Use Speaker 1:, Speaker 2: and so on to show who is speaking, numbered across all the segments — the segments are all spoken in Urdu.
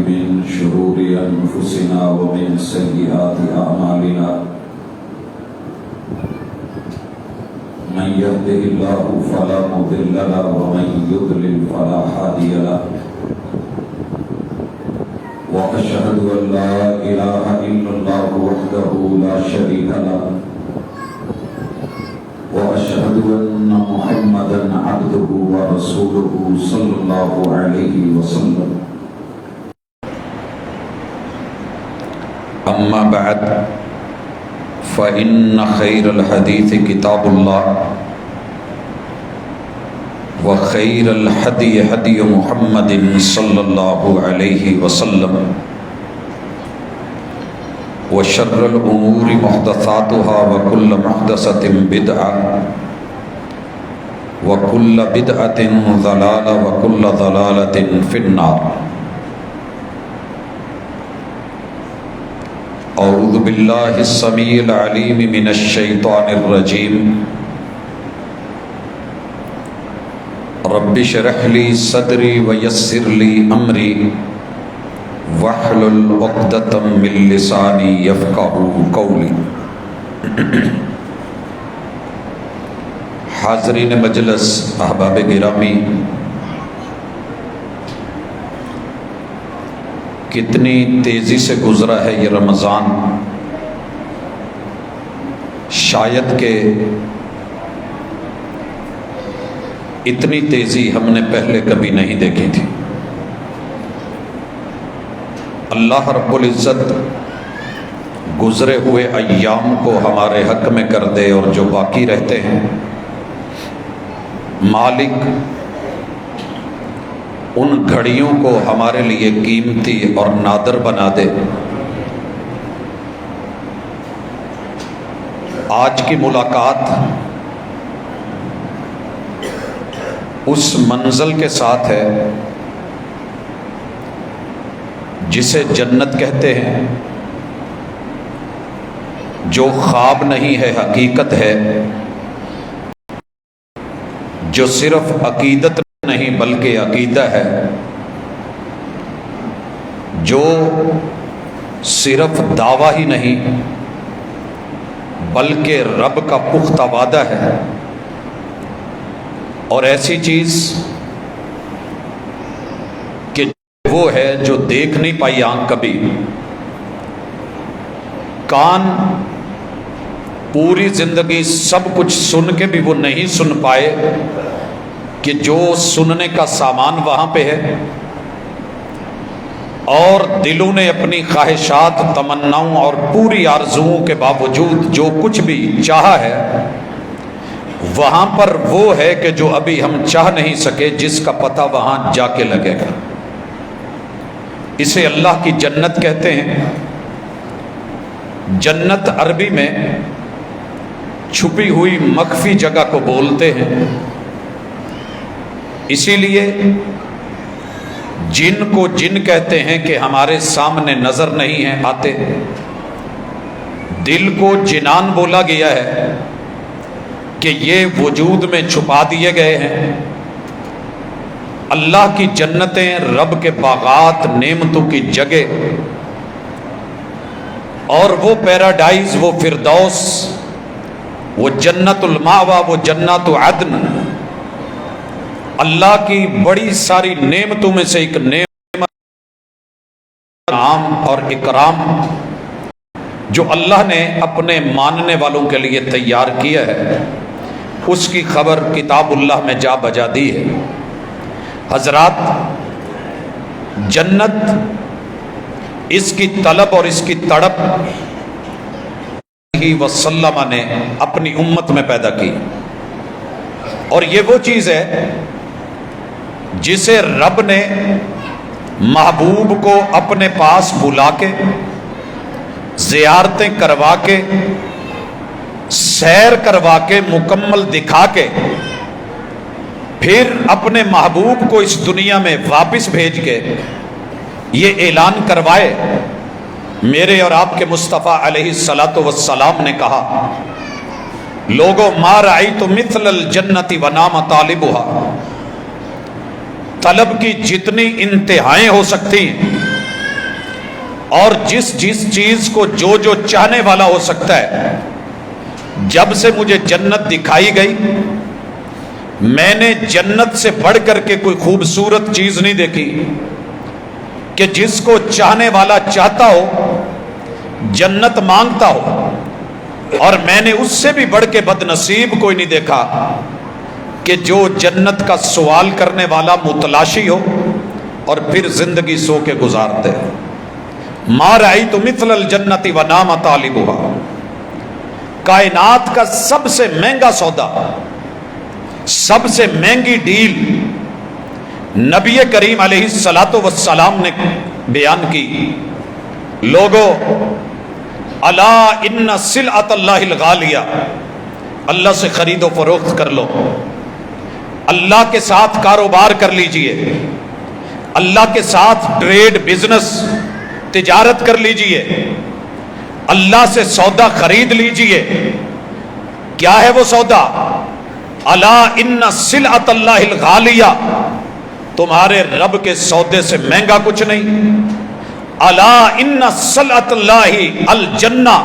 Speaker 1: من شرور أنفسنا ومن سيئات أعمالنا من يهده الله فلا مضل له ومن يضلل فلا هادي له وأشهد أن لا إله إلا الله وحده لا شريك له وأشهد أن محمدا عبده ورسوله صلى الله عليه وسلم أما بعد فإن خير الحديث كتاب الله وخير الهدي هدي محمد صلى الله عليه وسلم وشر الأمور محدثاتها وكل محدثة بدعة وكل بدعة ضلالة وكل ضلالة في النار أعوذ بالله السميع العليم من الشيطان الرجيم رب اشرح لي صدري ويسر لي أمري واحلل عقدة من لساني يفقهوا قولي حاضرین مجلس، احباب گرامی، کتنی تیزی سے گزرا ہے یہ رمضان، شاید کہ اتنی تیزی ہم نے پہلے کبھی نہیں دیکھی تھی۔ اللہ رب العزت گزرے ہوئے ایام کو ہمارے حق میں کر دے، اور جو باقی رہتے ہیں مالک ان گھڑیوں کو ہمارے لیے قیمتی اور نادر بنا دے۔ آج کی ملاقات اس منزل کے ساتھ ہے جسے جنت کہتے ہیں، جو خواب نہیں ہے حقیقت ہے، جو صرف عقیدت نہیں بلکہ عقیدہ ہے، جو صرف دعویٰ ہی نہیں بلکہ رب کا پختہ وعدہ ہے، اور ایسی چیز کہ وہ ہے جو دیکھ نہیں پائی آنکھ کبھی، کان پوری زندگی سب کچھ سن کے بھی وہ نہیں سن پائے کہ جو سننے کا سامان وہاں پہ ہے، اور دلوں نے اپنی خواہشات، تمناؤں اور پوری آرزوؤں کے باوجود جو کچھ بھی چاہا ہے وہاں پر وہ ہے کہ جو ابھی ہم چاہ نہیں سکے، جس کا پتہ وہاں جا کے لگے گا۔ اسے اللہ کی جنت کہتے ہیں۔ جنت عربی میں چھپی ہوئی مخفی جگہ کو بولتے ہیں، اسی لیے جن کو جن کہتے ہیں کہ ہمارے سامنے نظر نہیں ہیں آتے۔ دل کو جنان بولا گیا ہے کہ یہ وجود میں چھپا دیے گئے ہیں۔ اللہ کی جنتیں، رب کے باغات، نعمتوں کی جگہ، اور وہ پیراڈائز، وہ فردوس، وہ جنت الماوا، وہ جنت عدن، اللہ کی بڑی ساری نعمتوں میں سے ایک نعمت عام اور اکرام جو اللہ نے اپنے ماننے والوں کے لیے تیار کیا ہے، اس کی خبر کتاب اللہ میں جا بجا دی ہے۔ حضرات، جنت، اس کی طلب اور اس کی تڑپ وسلم نے اپنی امت میں پیدا کی، اور یہ وہ چیز ہے جسے رب نے محبوب کو اپنے پاس بلا کے، زیارتیں کروا کے، سیر کروا کے، مکمل دکھا کے، پھر اپنے محبوب کو اس دنیا میں واپس بھیج کے یہ اعلان کروائے۔ میرے اور آپ کے مصطفیٰ علیہ الصلاۃ والسلام نے کہا، لوگوں ما رأیت مثل الجنت ونام طالبها، طلب کی جتنی انتہائیں ہو سکتی ہیں اور جس چیز کو جو چاہنے والا ہو سکتا ہے، جب سے مجھے جنت دکھائی گئی میں نے جنت سے بڑھ کر کے کوئی خوبصورت چیز نہیں دیکھی کہ جس کو چاہنے والا چاہتا ہو، جنت مانگتا ہو، اور میں نے اس سے بھی بڑھ کے بد نصیب کوئی نہیں دیکھا کہ جو جنت کا سوال کرنے والا متلاشی ہو اور پھر زندگی سو کے گزارتے۔ ما رأیت مثل الجنت ونام طالبها، کائنات کا سب سے مہنگا سودا، سب سے مہنگی ڈیل نبی کریم علیہ الصلاۃ والسلام نے بیان کی۔ لوگو الا ان سلعۃ اللہ الغالیہ، اللہ سے خرید و فروخت کر لو، اللہ کے ساتھ کاروبار کر لیجئے، اللہ کے ساتھ ٹریڈ بزنس تجارت کر لیجئے، اللہ سے سودا خرید لیجئے۔ کیا ہے وہ سودا؟ الا ان سلعۃ اللہ الغالیہ، تمہارے رب کے سودے سے مہنگا کچھ نہیں۔ الا ان سلعۃ اللہ الجنہ،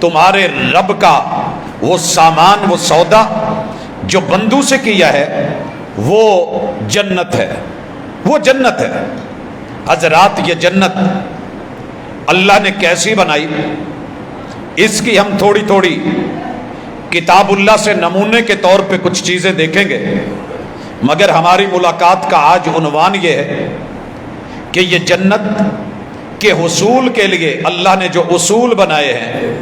Speaker 1: تمہارے رب کا وہ سامان، وہ سودا جو بندوں سے کیا ہے وہ جنت ہے، وہ جنت ہے۔ حضرات یہ جنت اللہ نے کیسی بنائی، اس کی ہم تھوڑی تھوڑی کتاب اللہ سے نمونے کے طور پہ کچھ چیزیں دیکھیں گے، مگر ہماری ملاقات کا آج عنوان یہ ہے کہ یہ جنت کے حصول کے لیے اللہ نے جو اصول بنائے ہیں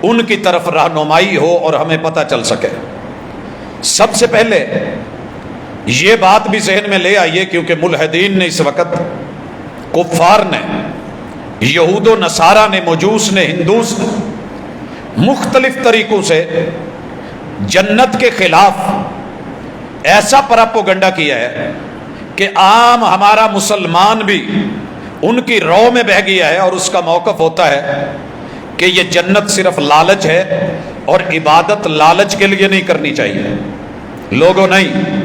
Speaker 1: ان کی طرف رہنمائی ہو اور ہمیں پتہ چل سکے۔ سب سے پہلے یہ بات بھی ذہن میں لے آئیے، کیونکہ ملحدین نے اس وقت، کفار نے، یہود و نصارہ نے، مجوس نے، ہندوس نے مختلف طریقوں سے جنت کے خلاف ایسا پراپوگنڈا کیا ہے کہ عام ہمارا مسلمان بھی ان کی رو میں بہہ گیا ہے، اور اس کا موقف ہوتا ہے کہ یہ جنت صرف لالچ ہے اور عبادت لالچ کے لیے نہیں کرنی چاہیے۔ لوگوں نہیں،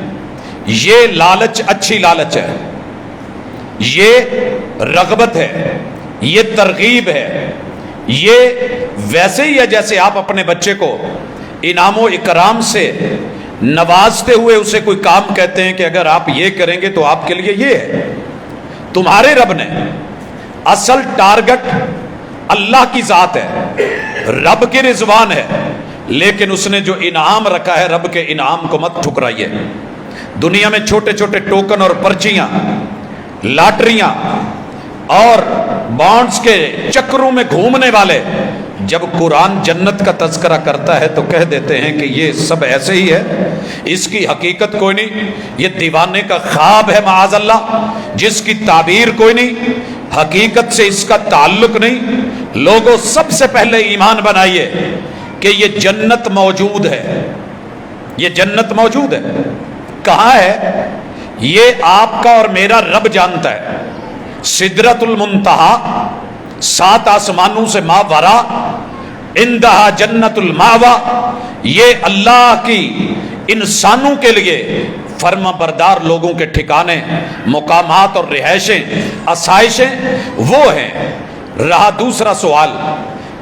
Speaker 1: یہ لالچ اچھی لالچ ہے، یہ رغبت ہے، یہ ترغیب ہے، یہ ویسے ہی ہے جیسے آپ اپنے بچے کو انعام و اکرام سے نوازتے ہوئے اسے کوئی کام کہتے ہیں کہ اگر آپ یہ کریں گے تو آپ کے لیے یہ ہے۔ تمہارے رب نے اصل ٹارگٹ اللہ کی ذات ہے، رب کی رضوان ہے، لیکن اس نے جو انعام رکھا ہے رب کے انعام کو مت ٹھکرائیے۔ دنیا میں چھوٹے چھوٹے ٹوکن اور پرچیاں، لاٹریاں اور بانڈز کے چکروں میں گھومنے والے جب قرآن جنت کا تذکرہ کرتا ہے تو کہہ دیتے ہیں کہ یہ سب ایسے ہی ہے، اس کی حقیقت کوئی نہیں، یہ دیوانے کا خواب ہے معاذ اللہ، جس کی تعبیر کوئی نہیں، حقیقت سے اس کا تعلق نہیں۔ لوگوں سب سے پہلے ایمان بنائیے کہ یہ جنت موجود ہے، یہ جنت موجود ہے۔ کہاں ہے یہ آپ کا اور میرا رب جانتا ہے۔ سدرۃ المنتہا، 7 آسمانوں سے ماورا، اندہا جنت الماوا، یہ اللہ کی انسانوں کے لیے فرما بردار لوگوں کے ٹھکانے، مقامات اور رہائشیں، آسائشیں وہ ہیں۔ رہا دوسرا سوال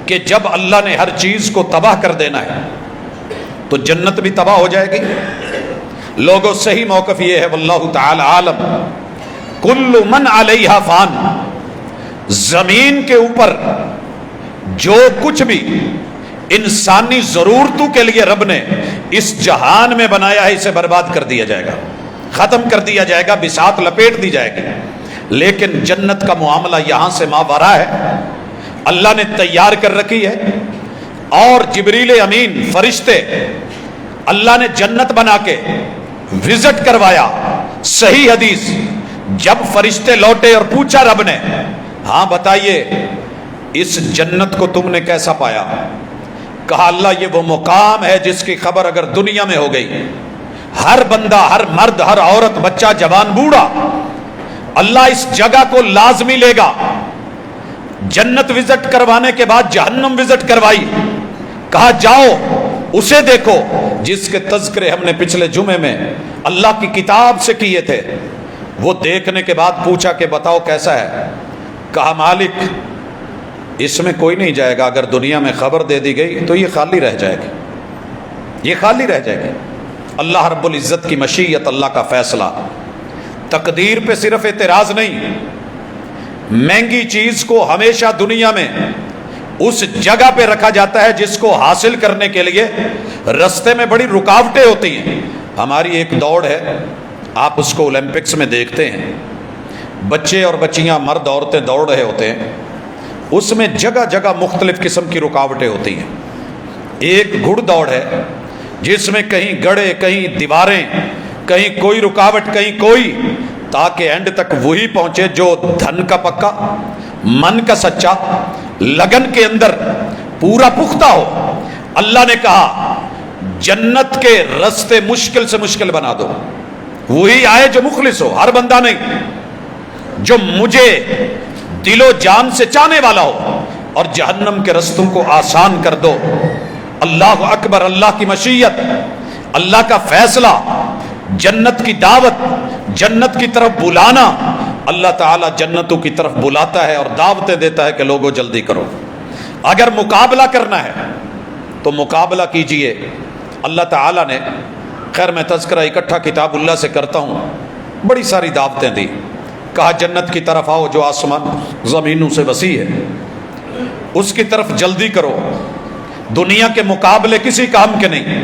Speaker 1: کہ جب اللہ نے ہر چیز کو تباہ کر دینا ہے تو جنت بھی تباہ ہو جائے گی۔ لوگوں صحیح موقف یہ ہے، واللہ تعالی عالم، کل من علیہا فان، زمین کے اوپر جو کچھ بھی انسانی ضرورتوں کے لیے رب نے اس جہان میں بنایا ہے اسے برباد کر دیا جائے گا، ختم کر دیا جائے گا، بساط لپیٹ دی جائے گی۔ لیکن جنت کا معاملہ یہاں سے ماورا ہے، اللہ نے تیار کر رکھی ہے، اور جبریل امین فرشتے اللہ نے جنت بنا کے وزٹ کروایا۔ صحیح حدیث، جب فرشتے لوٹے اور پوچھا رب نے، ہاں بتائیے اس جنت کو تم نے کیسا پایا؟ کہا اللہ یہ وہ مقام ہے جس کی خبر اگر دنیا میں ہو گئی، ہر بندہ، ہر مرد، ہر عورت، بچہ، جوان، بوڑھا، اللہ اس جگہ کو لازمی لے گا۔ جنت وزٹ کروانے کے بعد جہنم وزٹ کروائی، کہا جاؤ اسے دیکھو جس کے تذکرے ہم نے پچھلے جمعے میں اللہ کی کتاب سے کیے تھے۔ وہ دیکھنے کے بعد پوچھا کہ بتاؤ کیسا ہے؟ کہا مالک اس میں کوئی نہیں جائے گا، اگر دنیا میں خبر دے دی گئی تو یہ خالی رہ جائے گی، یہ خالی رہ جائے گی۔ اللہ رب العزت کی مشیت، اللہ کا فیصلہ، تقدیر پہ صرف اعتراض نہیں، مہنگی چیز کو ہمیشہ دنیا میں اس جگہ پہ رکھا جاتا ہے جس کو حاصل کرنے کے لیے رستے میں بڑی رکاوٹیں ہوتی ہیں۔ ہماری ایک دوڑ ہے، آپ اس کو اولمپکس میں دیکھتے ہیں، بچے اور بچیاں، مرد عورتیں دوڑ رہے ہوتے ہیں، اس میں جگہ جگہ مختلف قسم کی رکاوٹیں ہوتی ہیں۔ ایک گھڑ دوڑ ہے جس میں کہیں گڑھے، کہیں دیواریں، کہیں کوئی رکاوٹ، کہیں کوئی، تاکہ اینڈ تک وہی پہنچے جو دھن کا پکا، من کا سچا، لگن کے اندر پورا پختہ ہو۔ اللہ نے کہا جنت کے رستے مشکل سے مشکل بنا دو، وہی آئے جو مخلص ہو، ہر بندہ نہیں، جو مجھے دل و جان سے چاہنے والا ہو، اور جہنم کے رستوں کو آسان کر دو۔ اللہ اکبر، اللہ کی مشیت، اللہ کا فیصلہ، جنت کی دعوت، جنت کی طرف بلانا۔ اللہ تعالیٰ جنتوں کی طرف بلاتا ہے اور دعوتیں دیتا ہے کہ لوگوں جلدی کرو۔ اگر مقابلہ کرنا ہے تو مقابلہ کیجئے۔ اللہ تعالیٰ نے، خیر میں تذکرہ اکٹھا کتاب اللہ سے کرتا ہوں، بڑی ساری دعوتیں دی، کہا جنت کی طرف آؤ جو آسمان زمینوں سے وسیع ہے، اس کی طرف جلدی کرو۔ دنیا کے مقابلے کسی کام کے نہیں۔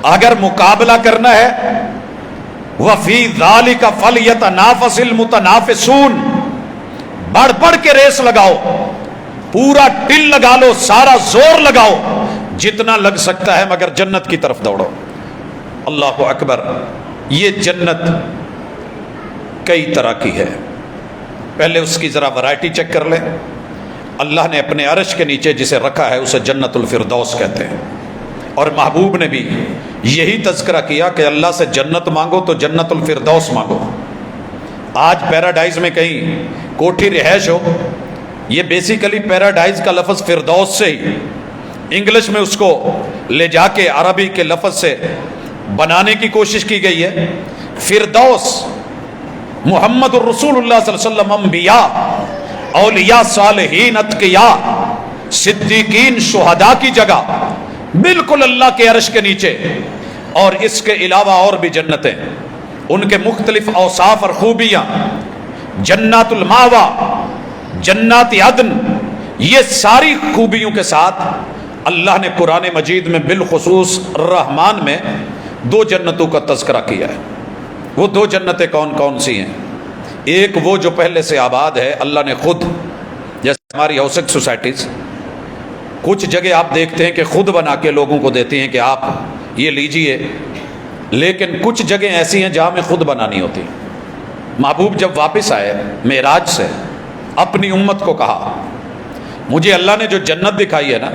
Speaker 1: اگر مقابلہ کرنا ہے وَفِي ذَلِكَ فَلْيَتَنَافَسِ الْمُتَنَافِسُونَ، بڑھ بڑھ کے ریس لگاؤ، پورا ٹل لگا لو، سارا زور لگاؤ جتنا لگ سکتا ہے، مگر جنت کی طرف دوڑو۔ اللہ اکبر۔ یہ جنت کئی طرح کی ہے، پہلے اس کی ذرا ورائٹی چیک کر لیں۔ اللہ نے اپنے عرش کے نیچے جسے رکھا ہے اسے جنت الفردوس کہتے ہیں، اور محبوب نے بھی یہی تذکرہ کیا کہ اللہ سے جنت مانگو تو جنت الفردوس مانگو۔ آج پیراڈائز میں کہیں کوٹھی رہائش ہو، یہ بیسیکلی پیراڈائز کا لفظ فردوس سے ہی، انگلش میں اس کو لے جا کے عربی کے لفظ سے بنانے کی کوشش کی گئی ہے۔ فردوس محمد الرسول اللہ صلی اللہ علیہ وسلم، انبیاء، اولیاء، صالحین، اتقیاء، صدیقین، شہداء کی جگہ، بالکل اللہ کے عرش کے نیچے۔ اور اس کے علاوہ اور بھی جنتیں، ان کے مختلف اوصاف اور خوبیاں، جنات الماوا، جنات عدن، یہ ساری خوبیوں کے ساتھ اللہ نے قرآن مجید میں بالخصوص رحمان میں 2 جنتوں کا تذکرہ کیا ہے۔ وہ 2 جنتیں کون کون سی ہیں؟ ایک وہ جو پہلے سے آباد ہے، اللہ نے خود، جیسے ہماری ہاؤسنگ سوسائٹیز، کچھ جگہ آپ دیکھتے ہیں کہ خود بنا کے لوگوں کو دیتی ہیں کہ آپ یہ لیجئے، لیکن کچھ جگہ ایسی ہیں جہاں میں خود بنانی ہوتی۔ محبوب جب واپس آئے معراج سے، اپنی امت کو کہا مجھے اللہ نے جو جنت دکھائی ہے نا،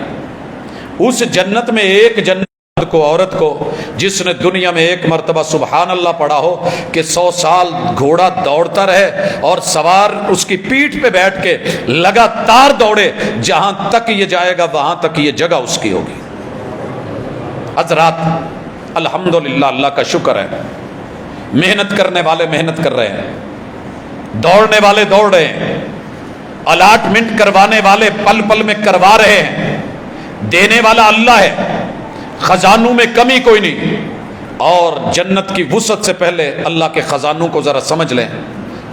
Speaker 1: اس جنت میں ایک جنت کو، عورت کو جس نے دنیا میں ایک مرتبہ سبحان اللہ پڑھا ہو کہ 100 سال گھوڑا دوڑتا رہے اور سوار اس کی پیٹھ پہ بیٹھ کے لگاتار دوڑے، جہاں تک یہ جائے گا وہاں تک یہ جگہ اس کی ہوگی۔ حضرات الحمدللہ، اللہ کا شکر ہے، محنت کرنے والے محنت کر رہے ہیں، دوڑنے والے دوڑ رہے ہیں، الاٹمنٹ کروانے والے پل پل میں کروا رہے ہیں، دینے والا اللہ ہے، خزانوں میں کمی کوئی نہیں۔ اور جنت کی وسعت سے پہلے اللہ کے خزانوں کو ذرا سمجھ لیں۔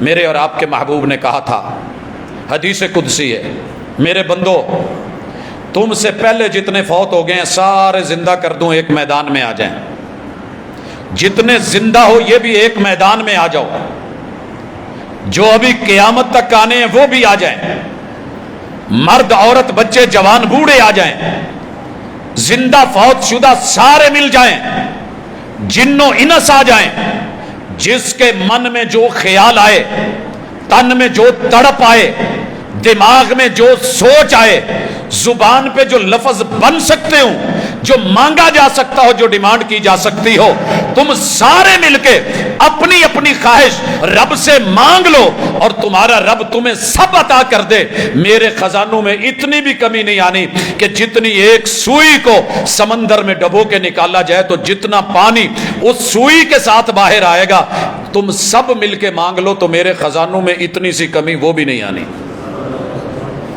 Speaker 1: میرے اور آپ کے محبوب نے کہا تھا، حدیث قدسی ہے، میرے بندو تم سے پہلے جتنے فوت ہو گئے ہیں سارے زندہ کر دوں، ایک میدان میں آ جائیں، جتنے زندہ ہو یہ بھی ایک میدان میں آ جاؤ، جو ابھی قیامت تک آنے ہیں وہ بھی آ جائیں، مرد عورت بچے جوان بوڑھے آ جائیں، زندہ فوت شدہ سارے مل جائیں، جن و انس آ جائیں، جس کے من میں جو خیال آئے، تن میں جو تڑپ آئے، دماغ میں جو سوچ آئے، زبان پہ جو لفظ بن سکتے ہوں، جو مانگا جا سکتا ہو، جو ڈیمانڈ کی جا سکتی ہو، تم سارے مل کے اپنی اپنی خواہش رب سے مانگ لو اور تمہارا رب تمہیں سب عطا کر دے۔ میرے خزانوں میں اتنی بھی کمی نہیں آنی کہ جتنی ایک سوئی کو سمندر میں ڈبو کے نکالا جائے تو جتنا پانی اس سوئی کے ساتھ باہر آئے گا، تم سب مل کے مانگ لو تو میرے خزانوں میں اتنی سی کمی وہ بھی نہیں آنی۔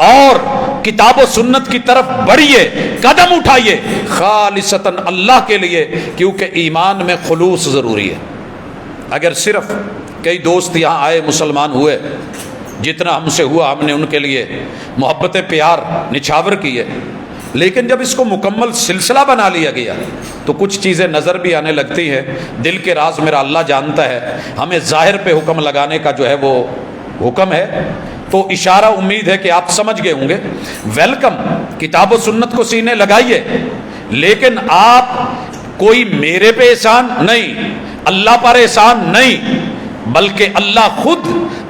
Speaker 1: اور کتاب و سنت کی طرف بڑھیے، قدم اٹھائیے خالصتاً اللہ کے لیے، کیونکہ ایمان میں خلوص ضروری ہے۔ اگر صرف کئی دوست یہاں آئے، مسلمان ہوئے، جتنا ہم سے ہوا ہم نے ان کے لیے محبت پیار نچھاور کیے، لیکن جب اس کو مکمل سلسلہ بنا لیا گیا تو کچھ چیزیں نظر بھی آنے لگتی ہیں۔ دل کے راز میرا اللہ جانتا ہے، ہمیں ظاہر پہ حکم لگانے کا جو ہے وہ حکم ہے، تو اشارہ امید ہے کہ آپ سمجھ گئے ہوں گے۔ ویلکم، کتاب و سنت کو سینے لگائیے، لیکن آپ کوئی میرے پہ احسان نہیں، اللہ پر احسان نہیں، بلکہ اللہ خود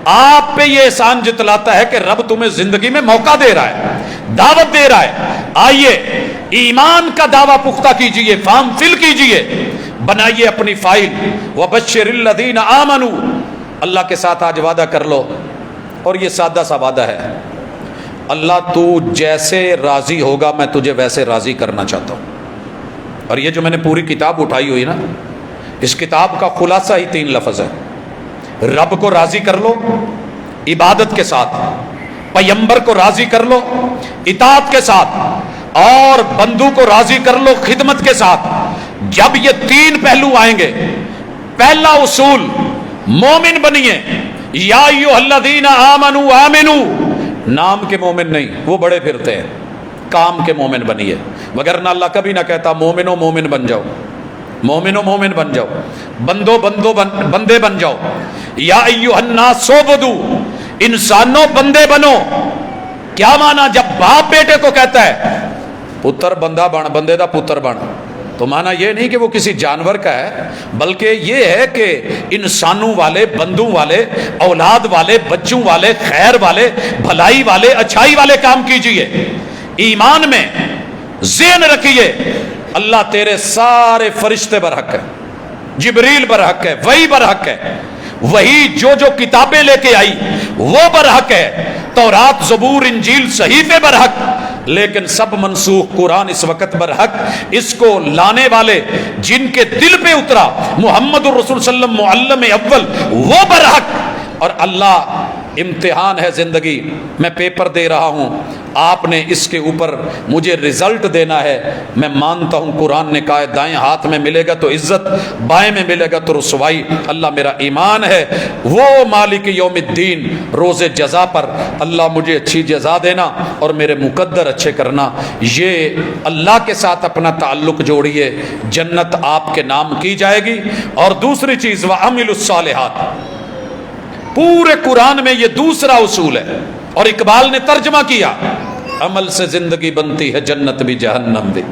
Speaker 1: آپ پہ یہ احسان جتلاتا ہے کہ رب تمہیں زندگی میں موقع دے رہا ہے، دعوت دے رہا ہے۔ آئیے ایمان کا دعویٰ پختہ کیجئے، فارم فل کیجئے، بنائیے اپنی فائل۔ وَبَشِّرِ الَّذِينَ آمَنُوا، اللہ کے ساتھ آج وعدہ کر لو، اور یہ سادہ سا وعدہ ہے، اللہ تو جیسے راضی ہوگا میں تجھے ویسے راضی کرنا چاہتا ہوں۔ اور یہ جو میں نے پوری کتاب اٹھائی ہوئی نا، اس کتاب کا خلاصہ ہی 3 لفظ ہے، رب کو راضی کر لو عبادت کے ساتھ، پیغمبر کو راضی کر لو اطاعت کے ساتھ، اور بندو کو راضی کر لو خدمت کے ساتھ۔ جب یہ 3 پہلو آئیں گے، پہلا اصول مومن بنیے، یا ایھا الذین آمنوا آمنوا، نام کے مومن نہیں، وہ بڑے پھرتے ہیں، کام کے مومن بنیے، وگرنہ اللہ کبھی نہ کہتا مومنو مومن بن جاؤ، مومنو مومن بن جاؤ، بندے بن جاؤ۔ یا ایھا الناس اعبدوا، انسانوں بندے بنو۔ کیا مانا جب باپ بیٹے کو کہتا ہے پتر بندہ بن، بندے دا پتر بن، تو مانا یہ نہیں کہ وہ کسی جانور کا ہے، بلکہ یہ ہے کہ انسانوں والے، بندوں والے، اولاد والے، بچوں والے، خیر والے، بھلائی والے، اچھائی والے کام کیجئے۔ ایمان میں ذہن رکھیے اللہ تیرے سارے فرشتے برحق ہے، جبریل برحق ہے، وحی برحق ہے، وہی جو کتابیں لے کے آئی وہ برحق ہے، تورات زبور انجیل صحیفے برحق، لیکن سب منسوخ، قرآن اس وقت برحق، اس کو لانے والے جن کے دل پہ اترا محمد الرسول صلی اللہ علیہ وسلم معلم اول، وہ برحق۔ اور اللہ امتحان ہے زندگی، میں پیپر دے رہا ہوں، آپ نے اس کے اوپر مجھے رزلٹ دینا ہے۔ میں مانتا ہوں قرآن نے کہا ہے دائیں ہاتھ میں ملے گا تو عزت، بائیں میں ملے گا تو رسوائی۔ اللہ میرا ایمان ہے وہ مالک یوم الدین، روز جزا پر اللہ مجھے اچھی جزا دینا اور میرے مقدر اچھے کرنا۔ یہ اللہ کے ساتھ اپنا تعلق جوڑیے، جنت آپ کے نام کی جائے گی۔ اور دوسری چیز وَعَمِلُوا الصَّالِحَاتِ، پورے قرآن میں یہ دوسرا اصول ہے، اور اقبال نے ترجمہ کیا، عمل سے زندگی بنتی ہے جنت بھی جہنم بھی،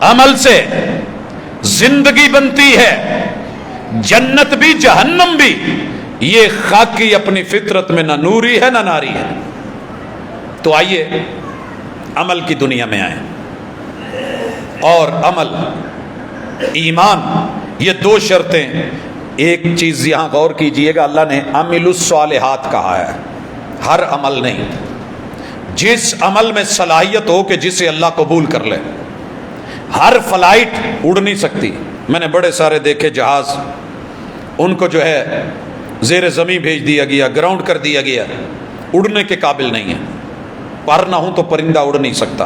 Speaker 1: عمل سے زندگی بنتی ہے جنت بھی جہنم بھی۔ یہ خاکی اپنی فطرت میں نہ نوری ہے نہ ناری ہے۔ تو آئیے عمل کی دنیا میں آئیں، اور عمل، ایمان، یہ 2 شرطیں۔ ایک چیز یہاں غور کیجئے گا، اللہ نے عملوا الصالحات کہا ہے، ہر عمل نہیں، جس عمل میں صلاحیت ہو کہ جسے اللہ قبول کر لے۔ ہر فلائٹ اڑ نہیں سکتی، میں نے بڑے سارے دیکھے جہاز، ان کو جو ہے زیر زمین بھیج دیا گیا، گراؤنڈ کر دیا گیا، اڑنے کے قابل نہیں ہے، پر نہ ہوں تو پرندہ اڑ نہیں سکتا۔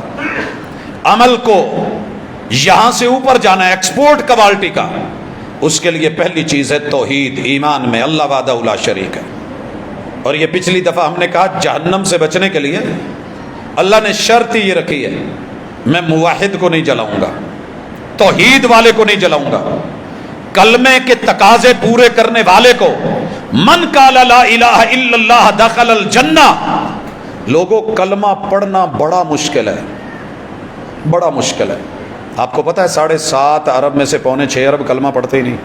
Speaker 1: عمل کو یہاں سے اوپر جانا ہے، ایکسپورٹ کوالٹی کا، اس کے لیے پہلی چیز ہے توحید، ایمان میں اللہ وحدہ لا شریک ہے۔ اور یہ پچھلی دفعہ ہم نے کہا جہنم سے بچنے کے لیے اللہ نے شرط ہی یہ رکھی ہے، میں موحد کو نہیں جلاؤں گا، توحید والے کو نہیں جلاؤں گا، کلمے کے تقاضے پورے کرنے والے کو۔ من قال لا الہ الا اللہ دخل الجنہ۔ لوگوں کلمہ پڑھنا بڑا مشکل ہے، بڑا مشکل ہے۔ آپ کو پتہ ہے 7.5 ارب میں سے 6.25 ارب کلمہ پڑھتے ہی نہیں،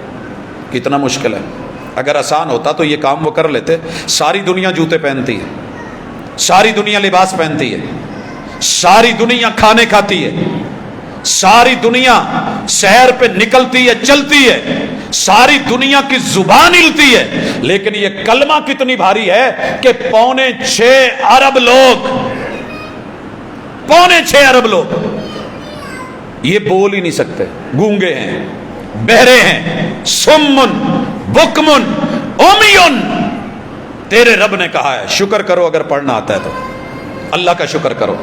Speaker 1: کتنا مشکل ہے۔ اگر آسان ہوتا تو یہ کام وہ کر لیتے۔ ساری دنیا جوتے پہنتی ہے، ساری دنیا لباس پہنتی ہے، ساری دنیا کھانے کھاتی ہے، ساری دنیا سیر پہ نکلتی ہے، چلتی ہے، ساری دنیا کی زبان ہلتی ہے، لیکن یہ کلمہ کتنی بھاری ہے کہ 6.25 ارب لوگ، 6.25 ارب لوگ یہ بول ہی نہیں سکتے، گونگے ہیں، بہرے ہیں، سمن بکمن امیون۔ تیرے رب نے کہا ہے، شکر کرو اگر پڑھنا آتا ہے تو، اللہ کا شکر کرو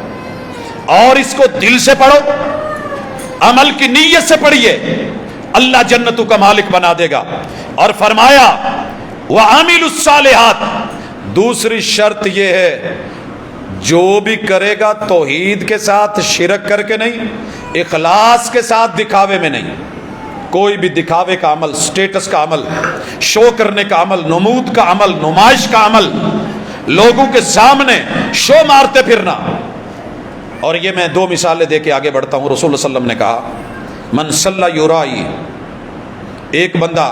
Speaker 1: اور اس کو دل سے پڑھو, عمل کی نیت سے پڑھیے, اللہ جنتوں کا مالک بنا دے گا. اور فرمایا وَعَامِلُوا الصَّالِحَاتِ, دوسری شرط یہ ہے جو بھی کرے گا توحید کے ساتھ, شرک کر کے نہیں, اخلاص کے ساتھ, دکھاوے میں نہیں. کوئی بھی دکھاوے کا عمل, سٹیٹس کا عمل, شو کرنے کا عمل, نمود کا عمل, نمائش کا عمل, لوگوں کے سامنے شو مارتے پھرنا. اور یہ میں 2 مثالیں دے کے آگے بڑھتا ہوں. رسول اللہ صلی اللہ علیہ وسلم نے کہا من صلی یرائی, ایک بندہ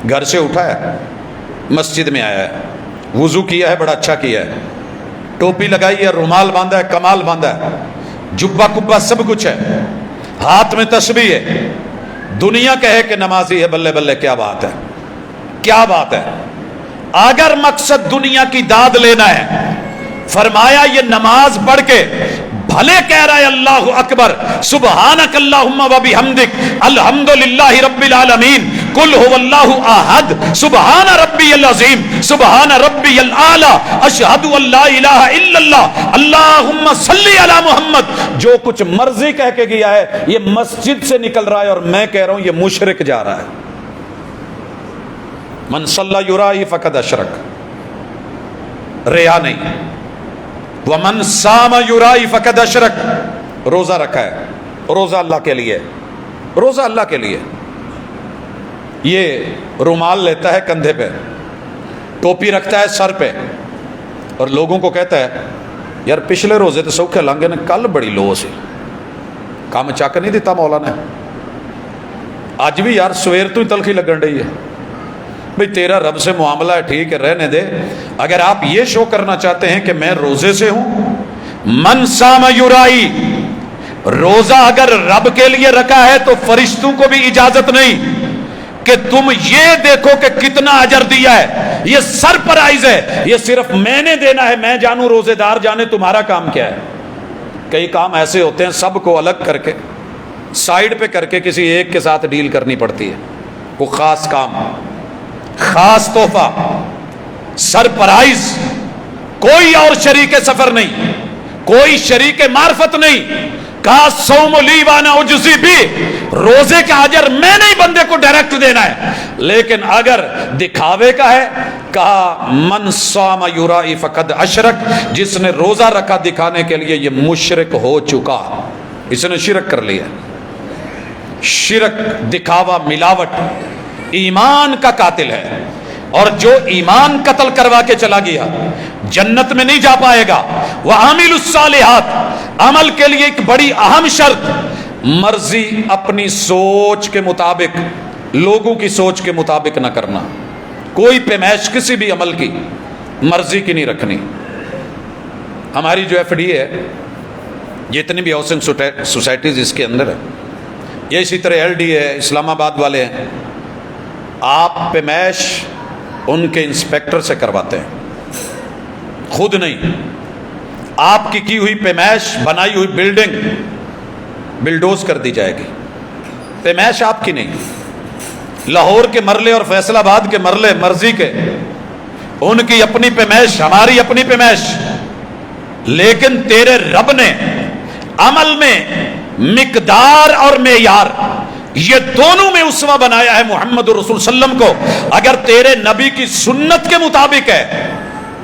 Speaker 1: گھر سے اٹھا ہے, مسجد میں آیا ہے, وضو کیا ہے, بڑا اچھا کیا ہے, ٹوپی لگائی ہے, رومال باندھا ہے, کمال باندھا ہے, جبہ کبا سب کچھ ہے, ہاتھ میں تسبیح ہے, دنیا کہے کہ نمازی ہے, بلے بلے کیا بات ہے, کیا بات ہے. اگر مقصد دنیا کی داد لینا ہے, فرمایا یہ نماز پڑھ کے بھلے کہہ رہا ہے اللہ اکبر, سبحانک اللہم و بحمدک, الحمدللہ رب العالمین, قل هو اللہ احد, سبحان ربی العظیم, سبحان ربی الاعلی, اشہد ان لا الہ الا اللہ, اللہم صلی علی محمد, جو کچھ مرضی کہہ کے گیا ہے یہ مسجد سے نکل رہا ہے, اور میں کہہ رہا ہوں یہ مشرک جا رہا ہے. من صلی یرائی فقد اشرک, ریا نہیں. ومن صام یرائی فقد اشرک, روزہ رکھا ہے, روزہ اللہ کے لیے, روزہ اللہ کے لیے. یہ رومال لیتا ہے کندھے پہ, ٹوپی رکھتا ہے سر پہ, اور لوگوں کو کہتا ہے یار پچھلے روزے تو سوکھے لانگے نے, کل بڑی لو سی, کام چاک نہیں دیتا مولا نے, اج بھی یار سویر تو ہی تلخی لگن رہی ہے. بھئی تیرا رب سے معاملہ ہے, ٹھیک ہے, رہنے دے. اگر آپ یہ شو کرنا چاہتے ہیں کہ میں روزے سے ہوں, من صام یرائی, روزہ اگر رب کے لیے رکھا ہے تو فرشتوں کو بھی اجازت نہیں کہ تم یہ دیکھو کہ کتنا اجر دیا ہے, یہ سرپرائز ہے, یہ صرف میں نے دینا ہے, میں جانوں, روزے دار جانے تمہارا کام کیا ہے. کئی کام ایسے ہوتے ہیں سب کو الگ کر کے, سائیڈ پہ کر کے کسی ایک کے ساتھ ڈیل کرنی پڑتی ہے. وہ خاص کام, خاص تحفہ, سرپرائز, کوئی اور شریک سفر نہیں, کوئی شریک معرفت نہیں. کہا صوم لی وانا اجزی بھی, روزے کا اجر میں نہیں بندے کو ڈائریکٹ دینا ہے, لیکن اگر دکھاوے کا ہے, کہا من صام یرائی فقد اشرک, جس نے روزہ رکھا دکھانے کے لیے یہ مشرک ہو چکا, اس نے شرک کر لیا. شرک, دکھاوا, ملاوٹ ایمان کا قاتل ہے, اور جو ایمان قتل کروا کے چلا گیا جنت میں نہیں جا پائے گا. وَعَامِلُوا الصَّالِحَاتِ, عمل کے لیے ایک بڑی اہم شرط, مرضی اپنی سوچ کے مطابق, لوگوں کی سوچ کے مطابق نہ کرنا. کوئی پیمائش کسی بھی عمل کی مرضی کی نہیں رکھنی. ہماری جو ایف ڈی ہے, جتنی بھی ہاؤسنگ سوسائٹیز اس کے اندر ہے, یہ اسی طرح ایل ڈی ہے, اسلام آباد والے ہیں, آپ پیمائش ان کے انسپیکٹر سے کرواتے ہیں, خود نہیں. آپ کی ہوئی پیمائش, بنائی ہوئی بلڈنگ بلڈوز کر دی جائے گی, پیمائش آپ کی نہیں. لاہور کے مرلے اور فیصل آباد کے مرلے مرضی کے, ان کی اپنی پیمائش, ہماری اپنی پیمائش, لیکن تیرے رب نے عمل میں مقدار اور معیار, یہ دونوں میں اسوہ بنایا ہے محمد رسول صلی اللہ علیہ وسلم کو. اگر تیرے نبی کی سنت کے مطابق ہے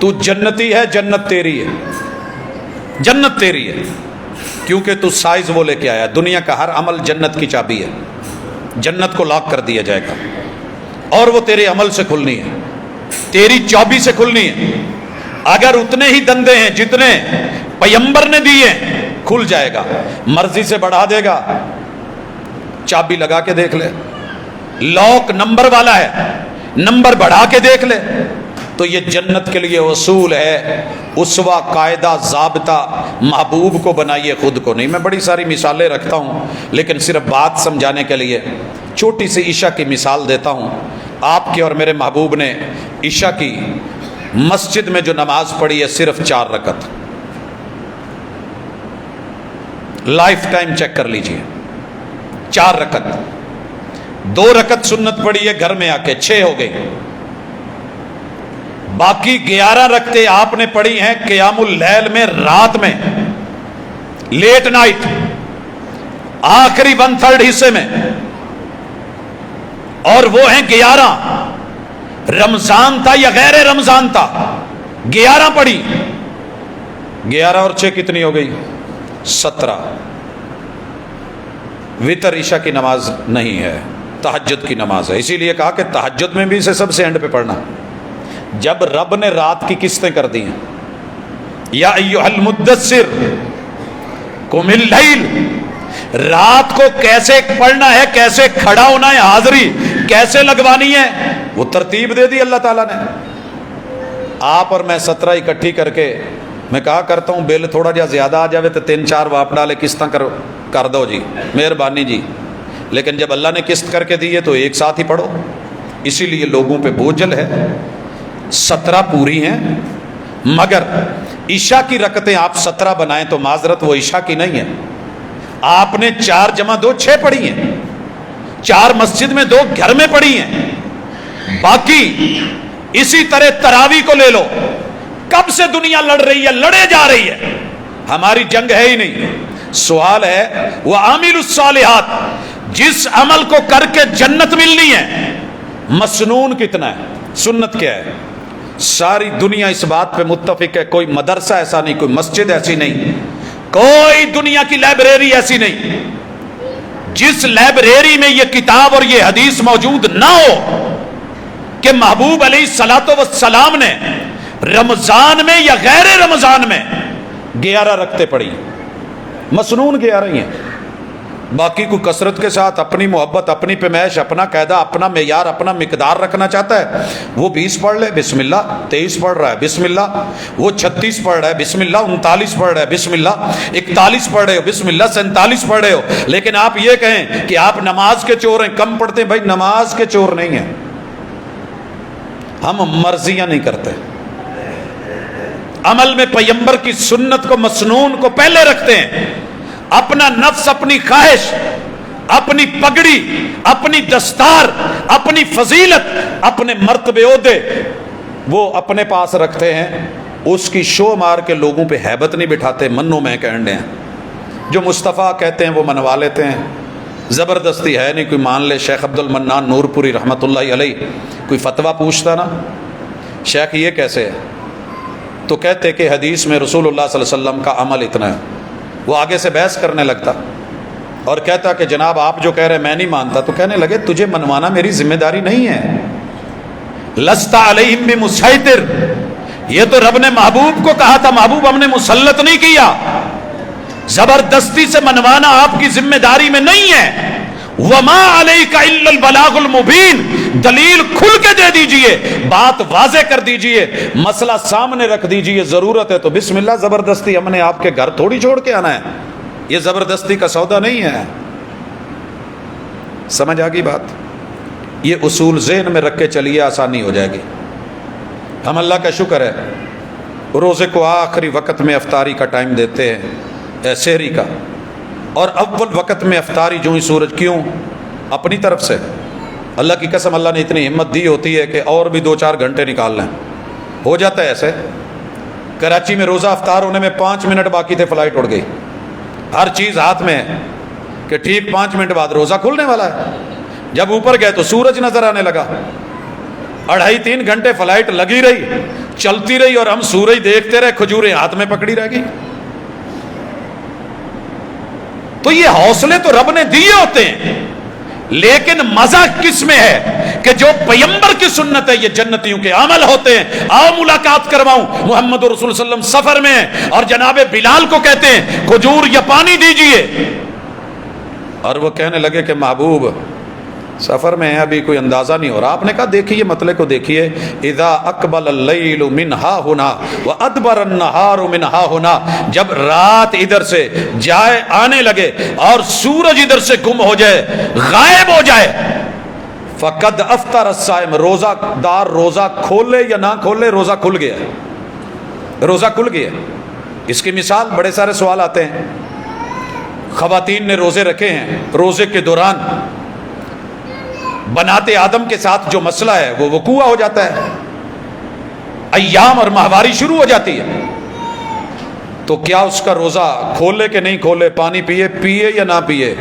Speaker 1: تو جنتی ہے, جنت تیری ہے, جنت تیری ہے, کیونکہ تو سائز وہ لے کے آیا. دنیا کا ہر عمل جنت کی چابی ہے, جنت کو لاک کر دیا جائے گا, اور وہ تیرے عمل سے کھلنی ہے, تیری چابی سے کھلنی ہے. اگر اتنے ہی دندے ہیں جتنے پیمبر نے دیے, کھل جائے گا. مرضی سے بڑھا دے گا, چابی لگا کے دیکھ لے, لاک نمبر والا ہے, نمبر بڑھا کے دیکھ لے. تو یہ جنت کے لیے اصول ہے, اسوہ, قاعدہ, ضابطہ. محبوب کو بنائیے, خود کو نہیں. میں بڑی ساری مثالیں رکھتا ہوں, لیکن صرف بات سمجھانے کے لیے چھوٹی سی عشاء کی مثال دیتا ہوں. آپ کے اور میرے محبوب نے عشاء کی مسجد میں جو نماز پڑھی ہے صرف 4 رکعت. لائف ٹائم چیک کر لیجئے, 4 رکعت. 2 رکعت سنت پڑھی ہے گھر میں آ کے, 6 ہو گئی. باقی 11 رکعتیں آپ نے پڑھی ہیں قیام اللیل میں، رات میں، لیٹ نائٹ، آخری 1/3 حصے میں، اور وہ ہیں 11۔ رمضان تھا یا غیر رمضان تھا، 11 پڑھی۔ 11 اور 6 کتنی ہو گئی؟ 17۔ وتر عشاء کی نماز نہیں ہے، تہجد کی نماز ہے، اسی لیے کہا کہ تہجد میں بھی اسے سب سے اینڈ پہ پڑھنا۔ جب رب نے رات کی قسطیں کر دی ہیں، یا ایھا المدثر قم اللیل، رات کو کیسے پڑھنا ہے، کیسے کھڑا ہونا ہے، حاضری کیسے لگوانی ہے، وہ ترتیب دے دی اللہ تعالیٰ نے۔ آپ اور میں 17 اکٹھی کر کے، میں کہا کرتا ہوں بل تھوڑا جا زیادہ آ جاوے تو 3-4 واپ ڈالے قسطیں کر دو جی، مہربانی جی، لیکن جب اللہ نے قسط کر کے دی ہے تو ایک ساتھ ہی پڑھو۔ اسی لیے لوگوں پہ بوجھل ہے۔ 17 پوری ہیں، مگر عشاء کی رکعتیں آپ 17 بنائیں تو معذرت وہ عشاء کی نہیں ہے۔ آپ نے 4 + 2 6 پڑھی ہیں، 4 مسجد میں 2 گھر میں پڑھی ہیں۔ باقی اسی طرح تراویح کو لے لو، کب سے دنیا لڑ رہی ہے، لڑے جا رہی ہے، ہماری جنگ ہے ہی نہیں۔ سوال ہے وَعَامِلُوا الصَّالِحَاتِ، جس عمل کو کر کے جنت ملنی ہے، مسنون کتنا ہے، سنت کیا ہے؟ ساری دنیا اس بات پہ متفق ہے، کوئی مدرسہ ایسا نہیں، کوئی مسجد ایسی نہیں، کوئی دنیا کی لائبریری ایسی نہیں جس لائبریری میں یہ کتاب اور یہ حدیث موجود نہ ہو کہ محبوب علیہ الصلوۃ والسلام نے رمضان میں یا غیر رمضان میں 11 رکعتیں پڑھی، مسنون 11 ہی ہیں۔ باقی کو کثرت کے ساتھ اپنی محبت، اپنی پیمائش، اپنا قاعدہ، اپنا معیار، اپنا مقدار رکھنا چاہتا ہے، وہ 20 پڑھ لے بسم اللہ، 23 پڑھ رہا ہے بسم اللہ، وہ 36 پڑھ رہا ہے بسم اللہ، 39 پڑھ رہا ہے بسم اللہ، 41 پڑھ رہے ہو بسم اللہ، 47 پڑھ رہے ہو، لیکن آپ یہ کہیں کہ آپ نماز کے چور ہیں، کم پڑھتے ہیں، بھائی نماز کے چور نہیں ہیں، ہم مرضیاں نہیں کرتے، عمل میں پیغمبر کی سنت کو، مسنون کو پہلے رکھتے ہیں۔ اپنا نفس، اپنی خواہش، اپنی پگڑی، اپنی دستار، اپنی فضیلت، اپنے مرتبے عہدے وہ اپنے پاس رکھتے ہیں، اس کی شو مار کے لوگوں پہ ہیبت نہیں بٹھاتے، منو میں کہنے ہیں، جو مصطفیٰ کہتے ہیں وہ منوا لیتے ہیں، زبردستی ہے نہیں، کوئی مان لے۔ شیخ عبد المنان نور پوری رحمۃ اللہ علیہ کوئی فتویٰ پوچھتا نا، شیخ یہ کیسے ہے، تو کہتے کہ حدیث میں رسول اللہ صلی اللہ علیہ وسلم کا عمل اتنا ہے، وہ آگے سے بحث کرنے لگتا اور کہتا کہ جناب آپ جو کہہ رہے میں نہیں مانتا، تو کہنے لگے تجھے منوانا میری ذمہ داری نہیں ہے، لست علیہم بمسیطر، یہ تو رب نے محبوب کو کہا تھا، محبوب ہم نے مسلط نہیں کیا، زبردستی سے منوانا آپ کی ذمہ داری میں نہیں ہے۔ وما علیک الا البلاغ المبین، دلیل کھل کے دے دیجئے، بات واضح کر دیجئے، مسئلہ سامنے رکھ دیجئے، ضرورت ہے تو بسم اللہ، زبردستی ہم نے آپ کے گھر تھوڑی چھوڑ کے آنا ہے، یہ زبردستی کا سودا نہیں ہے۔ سمجھ آ گئی بات؟ یہ اصول ذہن میں رکھ کے چلیے، آسانی ہو جائے گی۔ ہم اللہ کا شکر ہے روزے کو آخری وقت میں افطاری کا ٹائم دیتے ہیں، سحری کا، اور اول وقت میں افطاری جو ہی سورج، کیوں؟ اپنی طرف سے، اللہ کی قسم اللہ نے اتنی ہمت دی ہوتی ہے کہ اور بھی 2-4 گھنٹے نکال لیں، ہو جاتا ہے ایسے۔ کراچی میں روزہ افطار ہونے میں 5 منٹ باقی تھے، فلائٹ اڑ گئی، ہر چیز ہاتھ میں ہے کہ ٹھیک 5 منٹ بعد روزہ کھلنے والا ہے، جب اوپر گئے تو سورج نظر آنے لگا، 2.5-3 گھنٹے فلائٹ لگی رہی، چلتی رہی، اور ہم سورج دیکھتے رہے، کھجوریں ہاتھ میں پکڑی رہ گئی۔ تو یہ حوصلے تو رب نے دیے ہوتے ہیں، لیکن مزہ کس میں ہے کہ جو پیغمبر کی سنت ہے، یہ جنتیوں کے عمل ہوتے ہیں۔ آؤ ملاقات کرواؤں، محمد رسول صلی اللہ علیہ وسلم سفر میں ہیں اور جناب بلال کو کہتے ہیں کھجور یا پانی دیجئے، اور وہ کہنے لگے کہ محبوب سفر میں ہے، ابھی کوئی اندازہ نہیں ہو رہا۔ آپ نے کہا دیکھیے مسئلے کو دیکھیے، اذا اقبل اللیل من ہا ہنا وادبر النہار من ہا ہنا، جب رات ادھر سے جائے آنے لگے اور سورج ادھر سے گم ہو جائے، غائب ہو جائے، فقد افطر الصائم، روزہ دار روزہ کھولے یا نہ کھولے روزہ کھل گیا، روزہ کھل گیا۔ اس کی مثال بڑے سارے سوال آتے ہیں، خواتین نے روزے رکھے ہیں، روزے کے دوران بنات آدم کے ساتھ جو مسئلہ ہے وہ وقوع ہو جاتا ہے، ایام اور ماہواری شروع ہو جاتی ہے، تو کیا اس کا روزہ کھولے کہ نہیں کھولے، پانی پیے یا نہ پیے،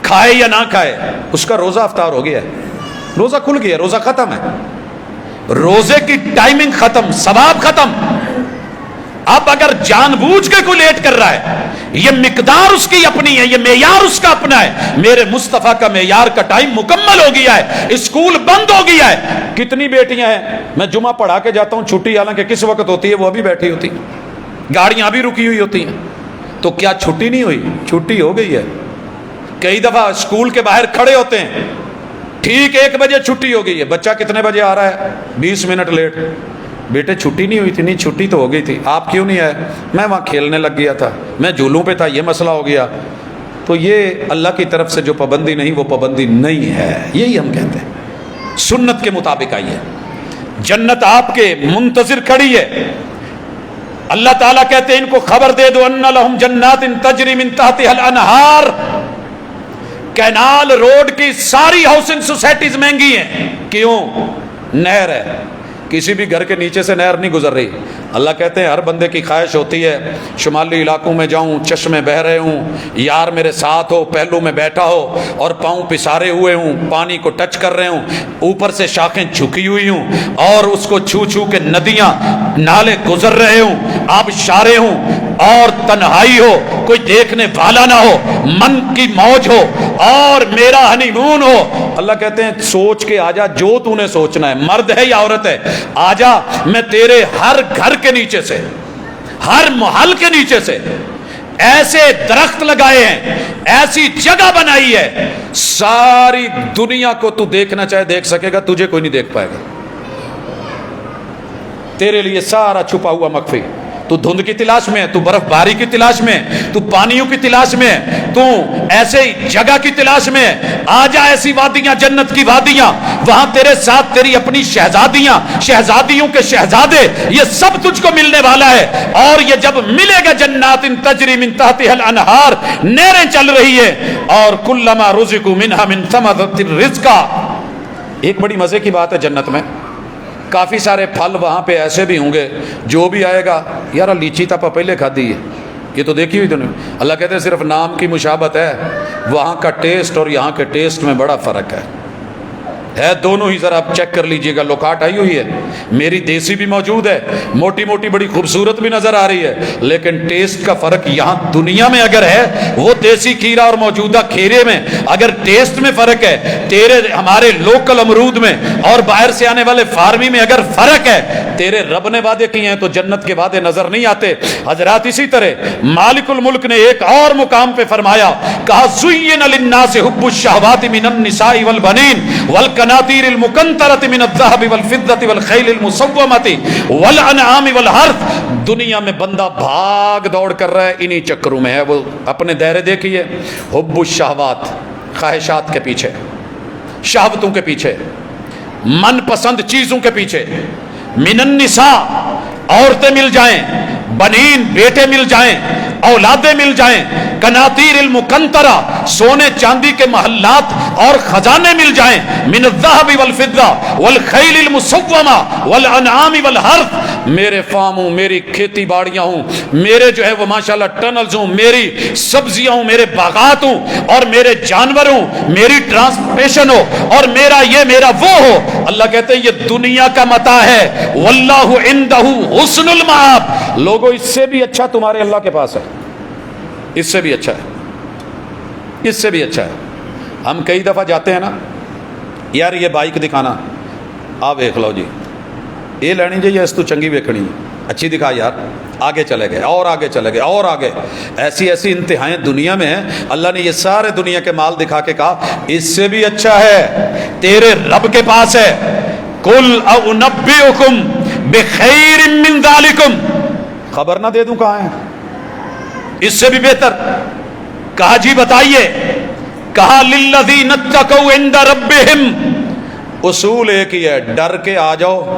Speaker 1: کھائے یا نہ کھائے، اس کا روزہ افطار ہو گیا ہے، روزہ کھل گیا، روزہ ختم ہے، روزے کی ٹائمنگ ختم، ثواب ختم۔ اب اگر جان بوجھ کے کوئی لیٹ کر رہا ہے، یہ مقدار اس کی اپنی ہے، یہ معیار اس کا اپنا ہے، میرے مصطفیٰ کا معیار کا ٹائم مکمل ہو گیا ہے، اسکول بند ہو گیا ہے۔ کتنی بیٹیاں ہیں، میں جمعہ پڑھا کے جاتا ہوں، چھٹی حالانکہ کس وقت ہوتی ہے وہ ابھی بیٹھی ہوتی ہیں، گاڑیاں ابھی رکی ہوئی ہوتی ہیں، تو کیا چھٹی نہیں ہوئی؟ چھٹی ہو گئی ہے۔ کئی دفعہ اسکول کے باہر کھڑے ہوتے ہیں، ٹھیک 1 بجے چھٹی ہو گئی ہے، بچہ کتنے بجے آ رہا ہے؟ 20 منٹ لیٹ۔ بیٹے چھٹی نہیں ہوئی تھی؟ نہیں چھٹی تو ہو گئی تھی، آپ کیوں نہیں آئے؟ میں وہاں کھیلنے لگ گیا تھا، میں جھولوں پہ تھا، یہ مسئلہ ہو گیا۔ تو یہ اللہ کی طرف سے جو پابندی نہیں، وہ پابندی نہیں ہے، یہی ہم کہتے ہیں۔ سنت کے مطابق آئیے، جنت آپ کے منتظر کھڑی ہے۔ اللہ تعالیٰ کہتے ہیں ان کو خبر دے دو ان لہم جنات تجری من تحتها الانہار۔ کینال روڈ کی ساری ہاؤسنگ سوسائٹیز مہنگی ہیں، کیوں؟ نہر ہے، کسی بھی گھر کے نیچے سے نہر نہیں گزر رہی۔ اللہ کہتے ہیں ہر بندے کی خواہش ہوتی ہے شمالی علاقوں میں جاؤں، چشمے بہہ رہے ہوں، یار میرے ساتھ ہو، پہلو میں بیٹھا ہو اور پاؤں پسارے ہوئے ہوں، پانی کو ٹچ کر رہے ہوں، اوپر سے شاخیں جھکی ہوئی ہوں اور اس کو چھو چھو کے ندیاں نالے گزر رہے ہوں، آبشارے ہوں اور تنہائی ہو، کوئی دیکھنے والا نہ ہو، من کی موج ہو اور میرا ہنی مون ہو۔ اللہ کہتے ہیں سوچ کے آجا جو تو نے سوچنا ہے، مرد ہے یا عورت ہے، آجا میں تیرے ہر گھر کے نیچے سے، ہر محل کے نیچے سے ایسے درخت لگائے ہیں، ایسی جگہ بنائی ہے، ساری دنیا کو تو دیکھنا چاہے دیکھ سکے گا، تجھے کوئی نہیں دیکھ پائے گا۔ تیرے لیے سارا چھپا ہوا مخفی، تو دھند کی تلاش میں ہے، تو برف باری کی تلاش میں ہے، تو پانیوں کی تلاش میں ہے، تو ایسے جگہ کی تلاش میں ہے، آجا ایسی وادیاں، جنت کی وادیاں، وہاں تیرے ساتھ تیری اپنی شہزادیاں، شہزادیوں کے شہزادے، یہ سب تجھ کو ملنے والا ہے۔ اور یہ جب ملے گا جنات تجری من تحتها الانہار، نہریں چل رہی ہے، اور کلما رزقوا منها من ثمرۃ الرزق۔ ایک بڑی مزے کی بات ہے جنت میں، کافی سارے پھل وہاں پہ ایسے بھی ہوں گے، جو بھی آئے گا یار لیچی تھا پہلے کھا دی ہے، یہ تو دیکھی ہوئی تھی۔ اللہ کہتے ہیں صرف نام کی مشابہت ہے، وہاں کا ٹیسٹ اور یہاں کے ٹیسٹ میں بڑا فرق ہے دونوں ہی، ذرا آپ چیک کر لیجئے گا، لوکاٹ آئی ہوئی ہے، میری دیسی بھی موجود ہے، موٹی موٹی بڑی خوبصورت بھی نظر آ رہی ہے، لیکن ٹیسٹ کا فرق یہاں دنیا میں اگر ہے، وہ دیسی کھیرا اور موجودہ کھیرے میں اگر ٹیسٹ میں فرق ہے، تیرے ہمارے لوکل امرود میں اور باہر سے آنے والے فارمی میں اگر فرق ہے، تیرے رب نے وعدے کیے ہیں تو جنت کے وعدے نظر نہیں آتے۔ حضرات اسی طرح مالک الملک نے ایک اور مقام پہ فرمایا، کہا زُيِّنَ لِلنَّاسِ حُبُّ الشَّهَوَاتِ مِنَ النِّسَاءِ وَالْبَنِينَ والقناطير المقنطرة من الذهب والفضة والخيل المصومة والأنعام والحرث۔ دنیا میں بندہ بھاگ دوڑ کر رہا ہے، انہی چکروں میں ہے، وہ اپنے دائرے دیکھیے، حب الشہوات، خواہشات کے پیچھے، شہوتوں کے پیچھے، من پسند چیزوں کے پیچھے، من النساء، عورتیں مل جائیں، بنین، بیٹے مل جائیں، اولادیں مل جائیں، قناطیر المقنطرہ، سونے چاندی کے محلات اور خزانے مل جائیں، من الذهب والفضہ والخیل المصومہ والانعام والحرث، میرے فارم ہوں، میری کھیتی باڑیاں ہوں، میرے جو ہے وہ ماشاءاللہ ٹنلز ہوں، میری سبزیاں ہوں، میرے باغات ہوں، اور میرے جانور ہوں، میری ٹرانسپورٹیشن ہو، اور میرا یہ میرا وہ ہو۔ اللہ کہتے ہیں یہ دنیا کا متاع ہے، واللہ عندہ حسن المآب، لوگوں اس سے بھی اچھا تمہارے اللہ کے پاس ہے، اس سے بھی اچھا ہے، اس سے بھی اچھا ہے۔ ہم کئی دفعہ جاتے ہیں نا، یار یہ بائک دکھانا، آ دیکھ لو جی، یہ لینی چاہیے، اس تو چنگی ویکھنی، اچھی دکھا یار، آگے چلے گئے اور آگے چلے گئے اور آگے، ایسی ایسی انتہائیں دنیا میں ہیں۔ اللہ نے یہ سارے دنیا کے مال دکھا کے کہا اس سے بھی اچھا ہے تیرے رب کے پاس ہے۔ قل اعنبئکم بخیر من ذالکم، خبر نہ دے دوں کہاں ہے، اس سے بھی بہتر۔ کہا جی بتائیے، کہا للذین اتقوا عند ربہم، اصول ایک ہی ہے، ڈر کے آ جاؤ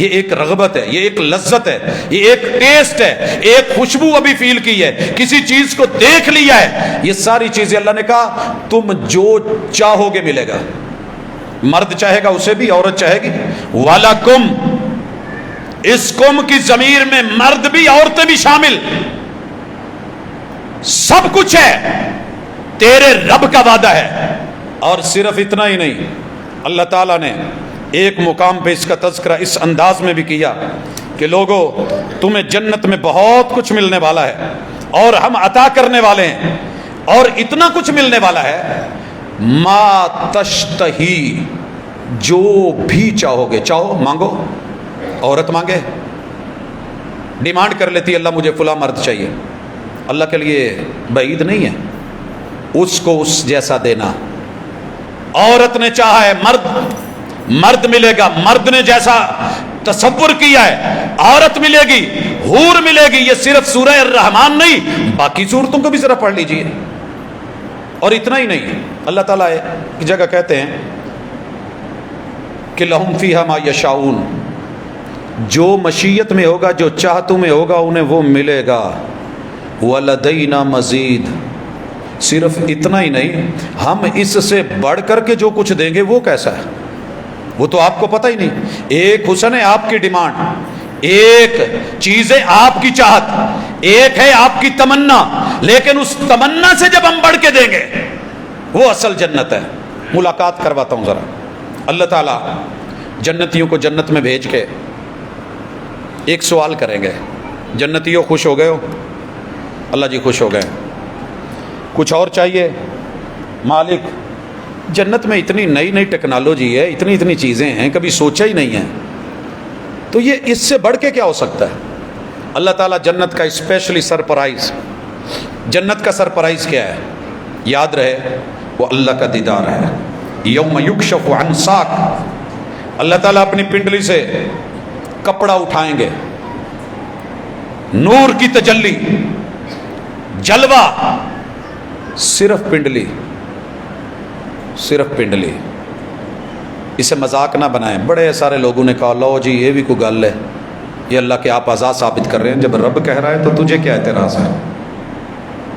Speaker 1: یہ ایک رغبت ہے، یہ ایک لذت ہے، یہ ایک ٹیسٹ ہے، ایک خوشبو ابھی فیل کی ہے، کسی چیز کو دیکھ لیا ہے، یہ ساری چیزیں اللہ نے کہا تم جو چاہو گے ملے گا۔ مرد چاہے گا اسے بھی، عورت چاہے گی۔ وَلَكُمْ، اس کم کی ضمیر میں مرد بھی عورتیں بھی شامل، سب کچھ ہے، تیرے رب کا وعدہ ہے۔ اور صرف اتنا ہی نہیں، اللہ تعالیٰ نے ایک مقام پہ اس کا تذکرہ اس انداز میں بھی کیا کہ لوگو تمہیں جنت میں بہت کچھ ملنے والا ہے اور ہم عطا کرنے والے ہیں، اور اتنا کچھ ملنے والا ہے ما تشتہی، جو بھی چاہو گے، چاہو مانگو۔ عورت مانگے، ڈیمانڈ کر لیتی اللہ مجھے فلاں مرد چاہیے، اللہ کے لیے بعید نہیں ہے اس کو اس جیسا دینا۔ عورت نے چاہا ہے مرد ملے گا، مرد نے جیسا تصور کیا ہے عورت ملے گی، حور ملے گی۔ یہ صرف سورہ الرحمن نہیں، باقی سورتوں کو بھی ذرا پڑھ لیجئے۔ اور اتنا ہی نہیں، اللہ تعالیٰ ایک جگہ کہتے ہیں کہ لہم فیہا ما یشاؤون، جو مشیت میں ہوگا، جو چاہتوں میں ہوگا انہیں وہ ملے گا۔ وَلَدَيْنَا مزید، صرف اتنا ہی نہیں، ہم اس سے بڑھ کر کے جو کچھ دیں گے وہ کیسا ہے وہ تو آپ کو پتہ ہی نہیں۔ ایک حسن ہے آپ کی ڈیمانڈ، ایک چیز ہے آپ کی چاہت، ایک ہے آپ کی تمنا، لیکن اس تمنا سے جب ہم بڑھ کے دیں گے وہ اصل جنت ہے۔ ملاقات کرواتا ہوں ذرا۔ اللہ تعالیٰ جنتیوں کو جنت میں بھیج کے ایک سوال کریں گے، جنتیوں خوش ہو گئے ہو؟ اللہ جی خوش ہو گئے۔ کچھ اور چاہیے؟ مالک جنت میں اتنی نئی نئی ٹیکنالوجی ہے، اتنی چیزیں ہیں، کبھی سوچا ہی نہیں ہے، تو یہ اس سے بڑھ کے کیا ہو سکتا ہے؟ اللہ تعالیٰ جنت کا اسپیشلی سرپرائز، جنت کا سرپرائز کیا ہے؟ یاد رہے وہ اللہ کا دیدار ہے۔ یوم یکشف عن ساق، اللہ تعالیٰ اپنی پنڈلی سے کپڑا اٹھائیں گے، نور کی تجلی، جلوہ، صرف پنڈلی، صرف پنڈلی۔ اسے مذاق نہ بنائیں۔ بڑے سارے لوگوں نے کہا لو جی یہ بھی کوئی گل ہے، یہ اللہ کے آپ آزاد ثابت کر رہے ہیں، جب رب کہہ رہا ہے تو تجھے کیا اعتراض ہے؟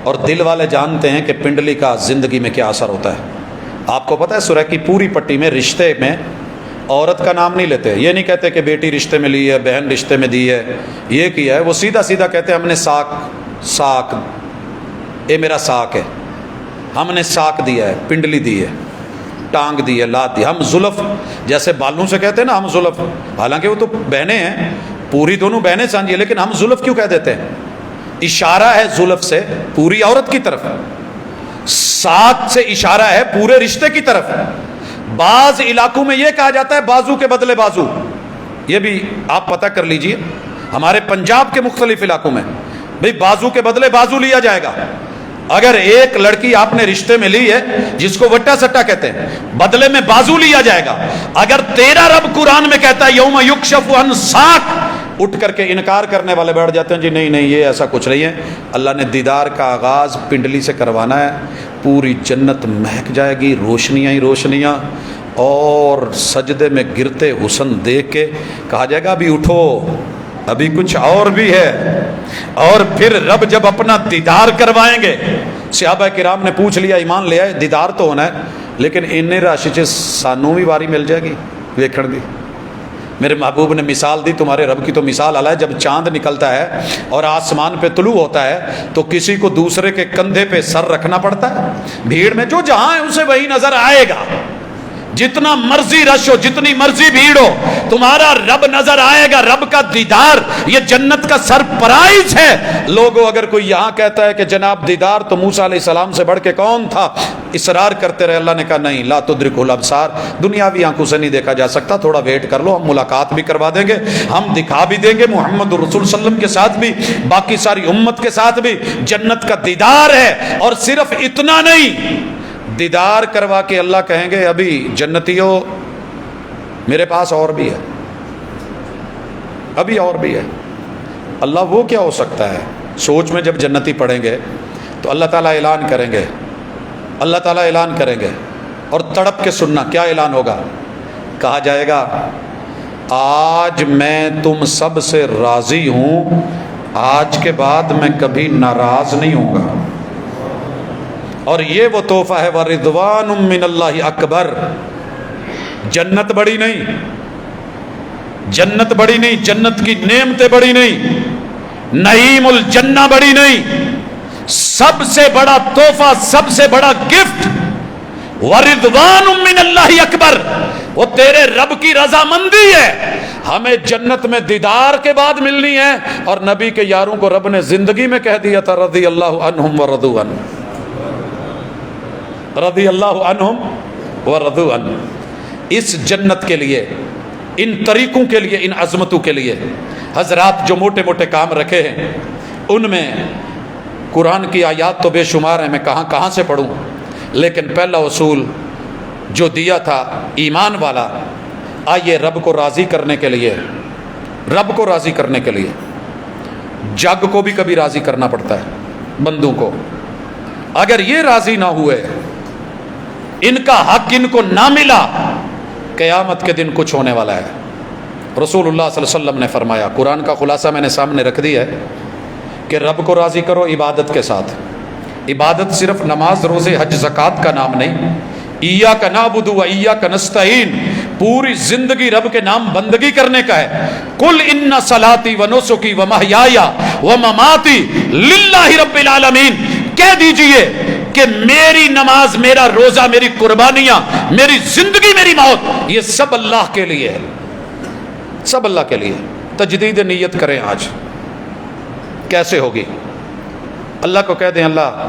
Speaker 1: اور دل والے جانتے ہیں کہ پنڈلی کا زندگی میں کیا اثر ہوتا ہے۔ آپ کو پتہ ہے سورہ کی پوری پٹی میں رشتے میں عورت کا نام نہیں لیتے، یہ نہیں کہتے کہ بیٹی رشتے میں لی ہے، بہن رشتے میں دی ہے، یہ کیا ہے، وہ سیدھا سیدھا کہتے ہیں ہم نے ساک، اے میرا ساک ہے، ہم نے ساک دیا ہے، پنڈلی دی ہے، ٹانگ دی ہے، لات دی۔ ہم زلف جیسے بالوں سے کہتے ہیں نا، ہم زلف، حالانکہ وہ تو بہنیں ہیں، پوری دونوں بہنیں سمجھیے، لیکن ہم زلف کیوں کہہ دیتے ہیں؟ اشارہ ہے زلف سے پوری عورت کی طرف، ساک سے اشارہ ہے پورے رشتے کی طرف۔ بعض علاقوں میں یہ کہا جاتا ہے بازو کے بدلے بازو، یہ بھی آپ پتہ کر لیجئے، ہمارے پنجاب کے مختلف علاقوں میں بھئی بازو کے بدلے بازو لیا جائے گا۔ اگر ایک لڑکی آپ نے رشتے میں لی ہے جس کو وٹا سٹا کہتے ہیں، بدلے میں بازو لیا جائے گا۔ اگر تیرا رب قرآن میں کہتا ہے یوم یکشف عن ساق، اٹھ کر کے انکار کرنے والے بیٹھ جاتے ہیں جی نہیں یہ ایسا کچھ نہیں ہے۔ اللہ نے دیدار کا آغاز پنڈلی سے کروانا ہے، پوری جنت مہک جائے گی، روشنیاں ہی روشنیاں، اور سجدے میں گرتے حسن دیکھ کے کہا جائے گا ابھی اٹھو، ابھی کچھ اور بھی ہے۔ اور پھر رب جب اپنا دیدار کروائیں گے، صحابہ کرام نے پوچھ لیا ایمان لے آئے، دیدار تو ہونا ہے لیکن انہیں راشی سے سانوں بھی واری مل جائے گی ویکھن دی۔ میرے محبوب نے مثال دی، تمہارے رب کی تو مثال اللہ ہے، جب چاند نکلتا ہے اور آسمان پہ طلوع ہوتا ہے تو کسی کو دوسرے کے کندھے پہ سر رکھنا پڑتا ہے، بھیڑ میں جو جہاں ہے اسے وہی نظر آئے گا، جتنا مرضی رش ہو، جتنی مرضی بھیڑ ہو، تمہارا رب نظر آئے گا۔ رب کا دیدار یہ جنت کا سرپرائز ہے۔ لوگوں اگر کوئی یہاں کہتا ہے کہ جناب دیدار تو موسیٰ علیہ السلام سے بڑھ کے کون تھا، اصرار کرتے رہے، اللہ نے کہا نہیں، لا تدرکہ الابصار، دنیاوی آنکھوں سے نہیں دیکھا جا سکتا، تھوڑا ویٹ کر لو، ہم ملاقات بھی کروا دیں گے، ہم دکھا بھی دیں گے محمد الرسول صلی اللہ علیہ وسلم کے ساتھ بھی، باقی ساری امت کے ساتھ بھی جنت کا دیدار ہے۔ اور صرف اتنا نہیں، دیدار کروا کے اللہ کہیں گے ابھی جنتیوں میرے پاس اور بھی ہے، ابھی اور بھی ہے۔ اللہ وہ کیا ہو سکتا ہے؟ سوچ میں جب جنتی پڑھیں گے تو اللہ تعالیٰ اعلان کریں گے، اللہ تعالیٰ اعلان کریں گے، اور تڑپ کے سننا کیا اعلان ہوگا؟ کہا جائے گا آج میں تم سب سے راضی ہوں، آج کے بعد میں کبھی ناراض نہیں ہوں گا۔ اور یہ وہ تحفہ ہے، وَرِضْوَانٌ مِّنَ اللَّهِ اکبر۔ جنت بڑی نہیں، جنت بڑی نہیں، جنت کی نعمتیں بڑی نہیں، نعیم الجنہ بڑی نہیں، سب سے بڑا تحفہ، سب سے بڑا گفٹ وَرِضْوَانٌ مِّنَ اللَّهِ اکبر، وہ تیرے رب کی رضامندی ہے۔ ہمیں جنت میں دیدار کے بعد ملنی ہے، اور نبی کے یاروں کو رب نے زندگی میں کہہ دیا تھا رضی اللہ عنہم ورضوا عنہ، رضی اللہ عنہم ورضوا عنہ۔ اس جنت کے لیے، ان طریقوں کے لیے، ان عظمتوں کے لیے حضرات جو موٹے موٹے کام رکھے ہیں، ان میں قرآن کی آیات تو بے شمار ہیں، میں کہاں سے پڑھوں، لیکن پہلا اصول جو دیا تھا ایمان والا، آئیے رب کو راضی کرنے کے لیے، رب کو راضی کرنے کے لیے جگ کو بھی کبھی راضی کرنا پڑتا ہے بندوں کو۔ اگر یہ راضی نہ ہوئے، ان کا حق ان کو نہ ملا، قیامت کے دن کچھ ہونے والا ہے۔ رسول اللہ صلی اللہ علیہ وسلم نے فرمایا، قرآن کا خلاصہ میں نے سامنے رکھ دیا ہے کہ رب کو راضی کرو عبادت کے ساتھ۔ عبادت صرف نماز، روزے، حج، زکوٰۃ کا نام نہیں، ایاک نعبد و ایاک نستعین، پوری زندگی رب کے نام بندگی کرنے کا ہے۔ قل ان صلاتی و نسکی و محیای و مماتی للہ رب العالمین، کہہ دیجئے کہ میری نماز، میرا روزہ، میری قربانیاں، میری زندگی، میری موت، یہ سب اللہ کے لیے ہے، سب اللہ کے لیے۔ تجدید نیت کریں آج۔ کیسے ہوگی؟ اللہ کو کہہ دیں، اللہ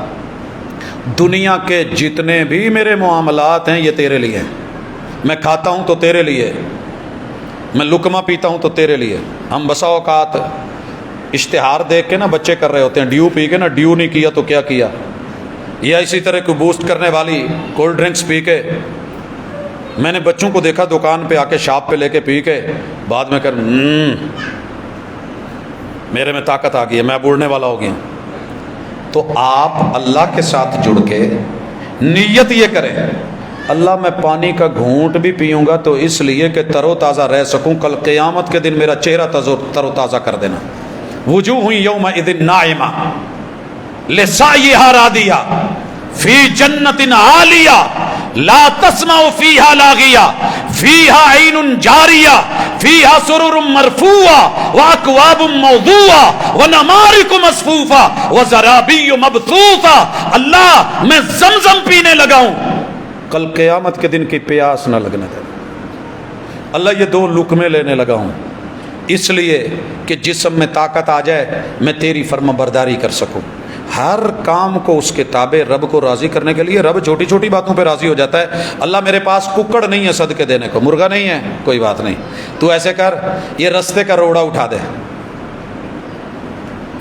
Speaker 1: دنیا کے جتنے بھی میرے معاملات ہیں یہ تیرے لیے ہیں، میں کھاتا ہوں تو تیرے لیے، میں لقمہ پیتا ہوں تو تیرے لیے۔ ہم بسا اوقات اشتہار دیکھ کے نا بچے کر رہے ہوتے ہیں، ڈیو پی کے نا، ڈیو نہیں کیا تو کیا کیا، یا اسی طرح کو بوسٹ کرنے والی کولڈ ڈرنکس پی کے، میں نے بچوں کو دیکھا دکان پہ آ کے شاپ پہ لے کے پی کے بعد میں میرے میں طاقت آ گئی ہے، میں بوڑھنے والا ہو گیا۔ تو آپ اللہ کے ساتھ جڑ کے نیت یہ کریں، اللہ میں پانی کا گھونٹ بھی پیوں گا تو اس لیے کہ تر و تازہ رہ سکوں، کل قیامت کے دن میرا چہرہ تر و تازہ کر دینا۔ وجوہ یومئذ ناعمہ لسعیہا راضیہ فی جنت عالیہ لا تسمع فیہا لاغیہ فیہا عین جاریہ فیہا سرر مرفوعہ واکواب موضوعہ ونمارق مصفوفہ وزرابی مبثوثہ۔ اللہ میں زمزم پینے لگا ہوں، کل قیامت کے دن کی پیاس نہ لگنے دے۔ اللہ یہ 2 لقمے لینے لگا ہوں اس لیے کہ جسم میں طاقت آ جائے، میں تیری فرما برداری کر سکوں۔ ہر کام کو اس کے تابع رب کو راضی کرنے کے لیے، رب چھوٹی چھوٹی باتوں پہ راضی ہو جاتا ہے۔ اللہ میرے پاس ککڑ نہیں ہے صدقے دینے کو، مرغا نہیں ہے، کوئی بات نہیں، تو ایسے کر، یہ رستے کا روڑا اٹھا دے،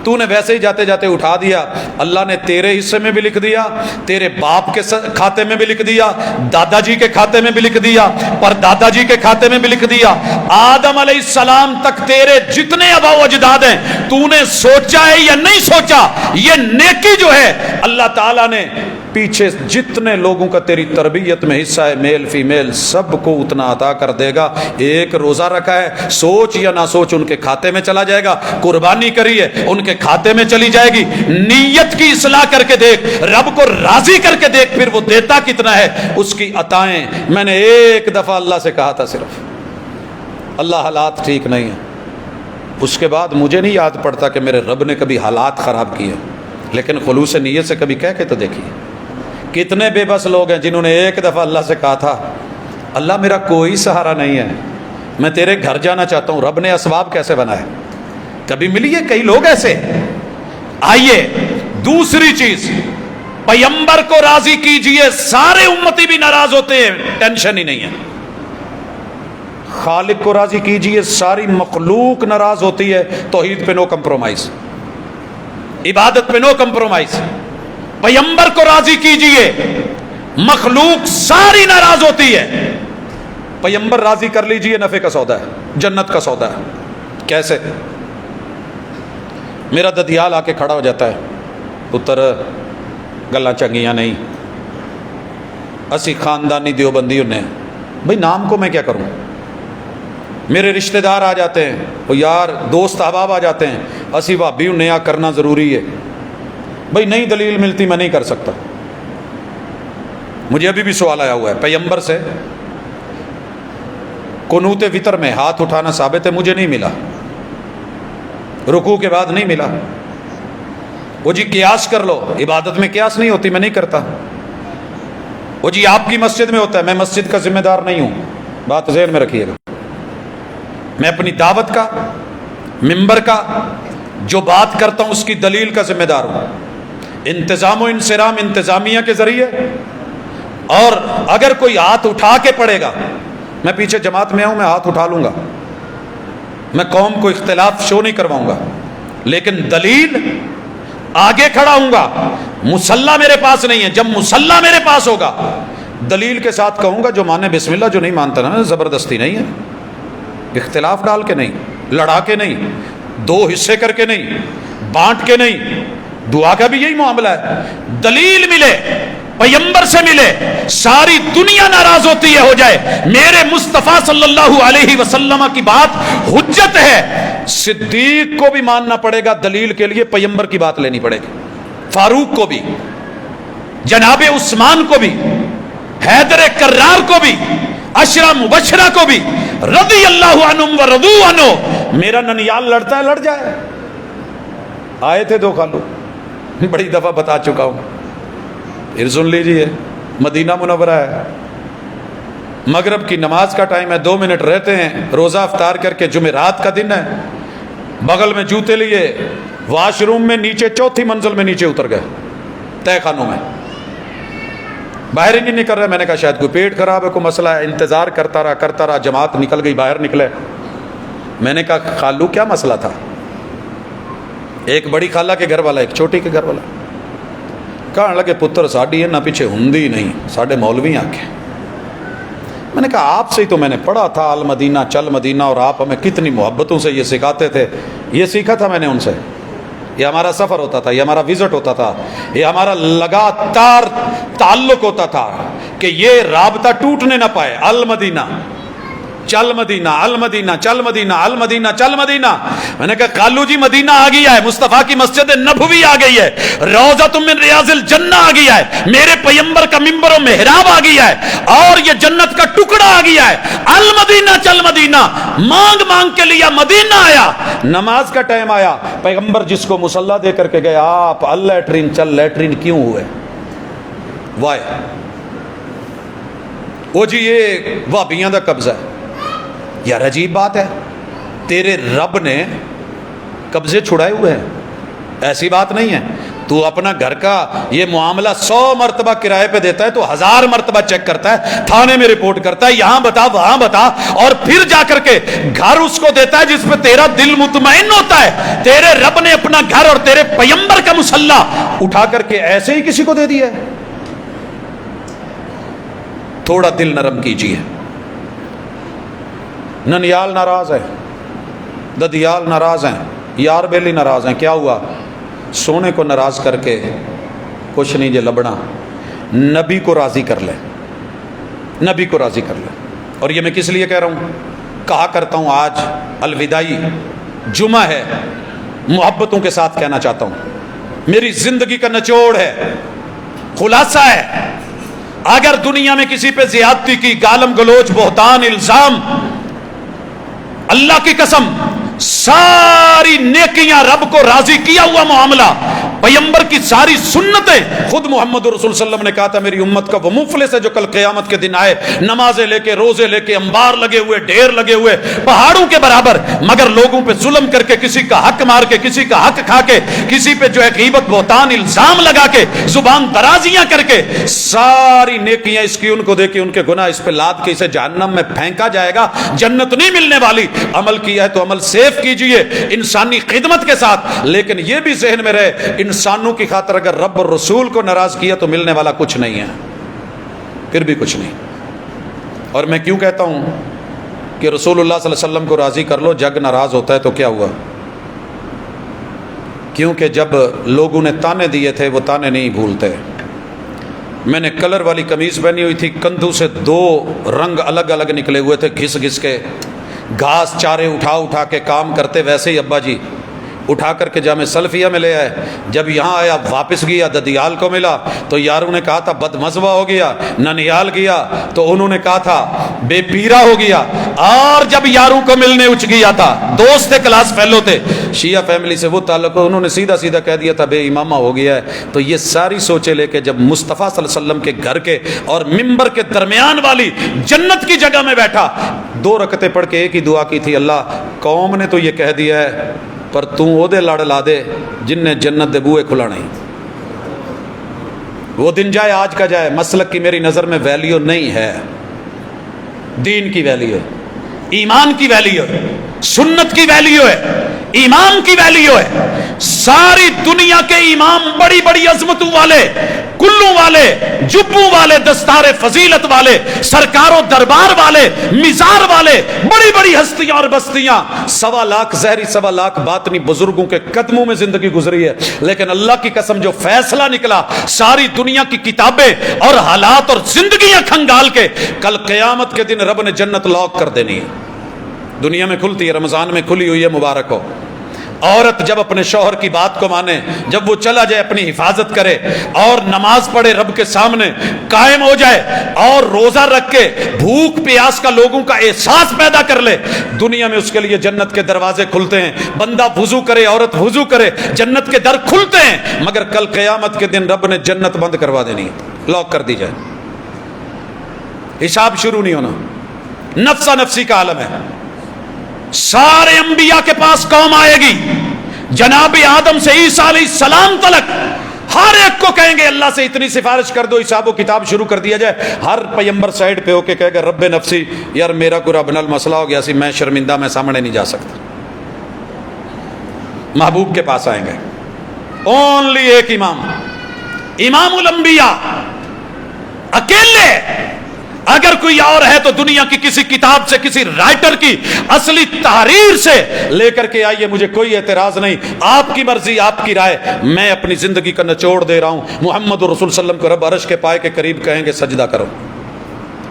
Speaker 1: تو نے ویسے ہی جاتے جاتے اٹھا دیا، اللہ نے تیرے حصے میں بھی لکھ دیا، تیرے باپ کے کھاتے میں بھی لکھ دیا، دادا جی کے کھاتے میں بھی لکھ دیا، پر دادا جی کے کھاتے میں بھی لکھ دیا، آدم علیہ السلام تک تیرے جتنے آباء و اجداد ہیں، تو نے سوچا ہے یا نہیں سوچا، یہ نیکی جو ہے اللہ تعالیٰ نے پیچھے جتنے لوگوں کا تیری تربیت میں حصہ ہے، میل فیمیل، سب کو اتنا عطا کر دے گا۔ ایک روزہ رکھا ہے، سوچ یا نہ سوچ ان کے کھاتے میں چلا جائے گا، قربانی کری ہے ان کے کھاتے میں چلی جائے گی۔ نیت کی اصلاح کر کے دیکھ، رب کو راضی کر کے دیکھ، پھر وہ دیتا کتنا ہے، اس کی عطائیں۔ میں نے ایک دفعہ اللہ سے کہا تھا صرف، اللہ حالات ٹھیک نہیں ہیں، اس کے بعد مجھے نہیں یاد پڑتا کہ میرے رب نے کبھی حالات خراب کیے، لیکن خلوص نیت سے کبھی کہہ کے تو دیکھیے۔ کتنے بے بس لوگ ہیں جنہوں نے ایک دفعہ اللہ سے کہا تھا، اللہ میرا کوئی سہارا نہیں ہے، میں تیرے گھر جانا چاہتا ہوں، رب نے اسباب کیسے بنائے؟ کبھی ملی ہے کئی لوگ ایسے؟ آئیے دوسری چیز، پیغمبر کو راضی کیجئے، سارے امتی بھی ناراض ہوتے ہیں، ٹینشن ہی نہیں ہے۔ خالق کو راضی کیجئے، ساری مخلوق ناراض ہوتی ہے، توحید پہ نو کمپرومائز، عبادت پہ نو کمپرومائز۔ پیغمبر کو راضی کیجئے، مخلوق ساری ناراض ہوتی ہے، پیغمبر راضی کر لیجئے، نفع کا سودا ہے، جنت کا سودا ہے۔ کیسے؟ میرا ددیال آ کے کھڑا ہو جاتا ہے، پتر گلاں چنگیاں نہیں، اسی خاندانی دیوبندی انہیں، بھئی نام کو میں کیا کروں، میرے رشتہ دار آ جاتے ہیں، وہ یار دوست احباب آ جاتے ہیں، اسی بھابی نیا کرنا ضروری ہے، بھائی نئی دلیل ملتی میں نہیں کر سکتا۔ مجھے ابھی بھی سوال آیا ہوا ہے، پیغمبر سے قنوت وتر میں ہاتھ اٹھانا ثابت ہے؟ مجھے نہیں ملا، رکوع کے بعد نہیں ملا۔ وہ جی قیاس کر لو، عبادت میں قیاس نہیں ہوتی، میں نہیں کرتا۔ وہ جی آپ کی مسجد میں ہوتا ہے، میں مسجد کا ذمہ دار نہیں ہوں، بات ذہن میں رکھیے گا۔ میں اپنی دعوت کا، ممبر کا جو بات کرتا ہوں اس کی دلیل کا ذمہ دار ہوں۔ انتظام و انصرام انتظامیہ کے ذریعے، اور اگر کوئی ہاتھ اٹھا کے پڑے گا، میں پیچھے جماعت میں ہوں، میں ہاتھ اٹھا لوں گا، میں قوم کو اختلاف شو نہیں کرواؤں گا، لیکن دلیل آگے کھڑا ہوں گا۔ مسلح میرے پاس نہیں ہے، جب مسلح میرے پاس ہوگا دلیل کے ساتھ کہوں گا، جو مانے بسم اللہ، جو نہیں مانتا نا زبردستی نہیں ہے، اختلاف ڈال کے نہیں، لڑا کے نہیں، دو حصے کر کے نہیں، بانٹ کے نہیں۔ دعا کا بھی یہی معاملہ ہے، دلیل ملے، پیغمبر سے ملے، ساری دنیا ناراض ہوتی ہے ہو جائے، میرے مصطفیٰ صلی اللہ علیہ وسلم کی بات حجت ہے۔ صدیق کو بھی ماننا پڑے گا دلیل کے لیے، پیغمبر کی بات لینی پڑے گی، فاروق کو بھی، جناب عثمان کو بھی، حیدر کرار کو بھی، عشرہ مبشرہ کو بھی، رضی اللہ عنہم و رضوا عنہ۔ میرا ننیال لڑتا ہے، لڑ جائے، آئے تھے دو خالو، بڑی دفعہ بتا چکا ہوں، پھر سن لیجئے، مدینہ منورہ ہے، مغرب کی نماز کا ٹائم ہے، 2 منٹ رہتے ہیں، روزہ افطار کر کے، جمعرات کا دن ہے، بغل میں جوتے لیے، واش روم میں نیچے 4تھی منزل میں نیچے اتر گئے، تہ خانوں میں، باہر ہی نہیں نکل رہے۔ میں نے کہا شاید کوئی پیٹ خراب ہے، کوئی مسئلہ ہے، انتظار کرتا رہا، جماعت نکل گئی، باہر نکلے۔ میں نے کہا خالو کیا مسئلہ تھا؟ ایک بڑی خالہ کے گھر والا، ایک چھوٹی کے گھر والا، کہنے لگے پتر ساڈی ہے نہ پیچھے ہندی نہیں، ساڈے مولوی آنکھیں۔ میں نے کہا آپ سے ہی تو میں نے پڑھا تھا المدینہ چل مدینہ، اور آپ ہمیں کتنی محبتوں سے یہ سکھاتے تھے، یہ سیکھا تھا میں نے ان سے، یہ ہمارا سفر ہوتا تھا، یہ ہمارا وزٹ ہوتا تھا، یہ ہمارا لگاتار تعلق ہوتا تھا کہ یہ رابطہ ٹوٹنے نہ پائے۔ المدینہ چل مدینہ، المدینہ چل مدینہ، المدینہ چل مدینہ۔ میں نے کہا کالو جی مدینہ آ گیا ہے، مصطفیٰ کی مسجد نبوی آ گئی ہے، روضۃ من ریاض الجنہ آ گیا ہے، میرے پیغمبر کا منبر و محراب آ گیا ہے، اور یہ جنت کا ٹکڑا آ گیا ہے۔ المدینہ چل مدینہ، مانگ مانگ کے لیا، مدینہ آیا، نماز کا ٹائم آیا، پیغمبر جس کو مصلی دے کر کے گئے، آپ لیٹرین چل، لیٹرین کیوں ہوئے؟ وائے وہ جی یہ وہابیاں دا قبضہ ہے۔ یار عجیب بات ہے، تیرے رب نے قبضے چھڑائے ہوئے ہیں، ایسی بات نہیں ہے۔ تو اپنا گھر کا یہ معاملہ 100 مرتبہ کرائے پہ دیتا ہے تو 1000 مرتبہ چیک کرتا ہے، تھانے میں رپورٹ کرتا ہے، یہاں بتا وہاں بتا، اور پھر جا کر کے گھر اس کو دیتا ہے جس پہ تیرا دل مطمئن ہوتا ہے۔ تیرے رب نے اپنا گھر اور تیرے پیغمبر کا مصلی اٹھا کر کے ایسے ہی کسی کو دے دیا ہے؟ تھوڑا دل نرم کیجیے۔ ننیال ناراض ہے، ددیال ناراض ہیں، یار بیلی ناراض ہیں، کیا ہوا؟ سونے کو ناراض کر کے کچھ نہیں جے لبنا، نبی کو راضی کر لے، نبی کو راضی کر لے۔ اور یہ میں کس لیے کہہ رہا ہوں؟ کہا کرتا ہوں آج الوداعی جمعہ ہے، محبتوں کے ساتھ کہنا چاہتا ہوں، میری زندگی کا نچوڑ ہے، خلاصہ ہے۔ اگر دنیا میں کسی پہ زیادتی کی، گالم گلوچ، بہتان، الزام، اللہ کی قسم ساری نیکیاں، رب کو راضی کیا ہوا معاملہ، پیغمبر کی ساری سنتیں، خود محمد رسول صلی اللہ علیہ وسلم نے کہا تھا میری امت کا وہ مفلس ہے جو کل قیامت کے دن آئے نمازیں لے کے، روزے لے کے، انبار لگے ہوئے، ڈھیر لگے ہوئے پہاڑوں کے برابر، مگر لوگوں پہ ظلم کر کے، کسی کا حق مار کے، کسی کا حق کھا کے، کسی پہ جو ہے غیبت بہتان الزام لگا کے، زبان درازیاں کر کے، ساری نیکیاں اس کی ان کو دے کے، ان کے گناہ اس پہ لاد کے اسے جہنم میں پھینکا جائے گا، جنت نہیں ملنے والی۔ عمل کیا ہے تو عمل سیف کیجئے انسانی خدمت کے ساتھ، لیکن یہ بھی ذہن میں رہے انسانوں کی خاطر اگر رب اور رسول کو ناراض کیا تو ملنے والا کچھ نہیں ہے، پھر بھی کچھ نہیں۔ اور میں کیوں کہتا ہوں کہ رسول اللہ صلی اللہ علیہ وسلم کو راضی کر لو، جگ ناراض ہوتا ہے تو کیا ہوا؟ کیونکہ جب لوگوں نے تانے دیے تھے وہ تانے نہیں بھولتے۔ میں نے کلر والی قمیض پہنی ہوئی تھی، کندھوں سے 2 رنگ الگ الگ نکلے ہوئے تھے، گھس گھس کے گھاس چارے اٹھا اٹھا کے کام کرتے، ویسے ہی ابا جی اٹھا کر کے جامع سلفیہ میں لے آئے. جب یہاں آیا واپس گیا ددیال کو ملا تو یاروں نے کہا تھا بد مزہ ہو گیا. ننیال گیا تو انہوں نے کہا تھا بے پیرا ہو گیا. اور جب یاروں کو ملنے اچ گیا تھا، دوست تھے، کلاس فیلو تھے، شیعہ فیملی سے وہ تعلق، انہوں نے سیدھا سیدھا کہہ دیا تھا بے امامہ ہو گیا ہے. تو یہ ساری سوچیں لے کے جب مصطفیٰ صلی اللہ علیہ وسلم کے گھر کے اور ممبر کے درمیان والی جنت کی جگہ میں بیٹھا، 2 رکعتیں پڑھ کے ایک ہی دعا کی تھی، اللہ قوم نے تو یہ کہہ دیا ہے پر تو او دے لڑ لا دے جن نے جنت دے بوئے کھلا نہیں. وہ دن جائے آج کا جائے، مسلک کی میری نظر میں ویلیو نہیں ہے، دین کی ویلیو ہے، ایمان کی ویلیو ہے، سنت کی ویلیو ہے، ایمان کی ویلیو ہے. ساری دنیا کے امام بڑی بڑی عظمتوں والے، کلوں والے، جبوں والے، دستار فضیلت والے، سرکار و دربار والے، مزار والے، بڑی بڑی ہستیاں اور بستیاں، 1.25 لاکھ ظاہری 1.25 لاکھ باطنی بزرگوں کے قدموں میں زندگی گزری ہے. لیکن اللہ کی قسم جو فیصلہ نکلا ساری دنیا کی کتابیں اور حالات اور زندگیاں کھنگال کے، کل قیامت کے دن رب نے جنت لاک کر دینی ہے. دنیا میں کھلتی ہے، رمضان میں کھلی ہوئی ہے، مبارک ہو. عورت جب اپنے شوہر کی بات کو مانے، جب وہ چلا جائے اپنی حفاظت کرے اور نماز پڑھے رب کے سامنے قائم ہو جائے اور روزہ رکھ کے بھوک پیاس کا لوگوں کا احساس پیدا کر لے، دنیا میں اس کے لیے جنت کے دروازے کھلتے ہیں. بندہ وضو کرے، عورت وضو کرے، جنت کے در کھلتے ہیں. مگر کل قیامت کے دن رب نے جنت بند کروا دینی، لاک کر دی جائے، حساب شروع نہیں ہونا. نفسا نفسی کا عالم ہے. سارے انبیاء کے پاس قوم آئے گی، جناب آدم سے عیسیٰ علیہ السلام تلک ہر ایک کو کہیں گے اللہ سے اتنی سفارش کر دو، حساب و کتاب شروع کر دیا جائے. ہر پیمبر سائڈ پہ ہو کے کہے گا رب نفسی، یار میرا کوئی رب نل مسئلہ ہو گیا سی، میں شرمندہ، میں سامنے نہیں جا سکتا. محبوب کے پاس آئیں گے. اونلی ایک امام، امام الانبیاء، اکیلے. اگر کوئی اور ہے تو دنیا کی کسی کتاب سے، کسی رائٹر کی اصلی تحریر سے لے کر کے آئیے، مجھے کوئی اعتراض نہیں. آپ کی مرضی، آپ کی رائے. میں اپنی زندگی کا نچوڑ دے رہا ہوں. محمد رسول صلی اللہ علیہ وسلم کو رب عرش کے پائے کے قریب کہیں گے سجدہ کرو،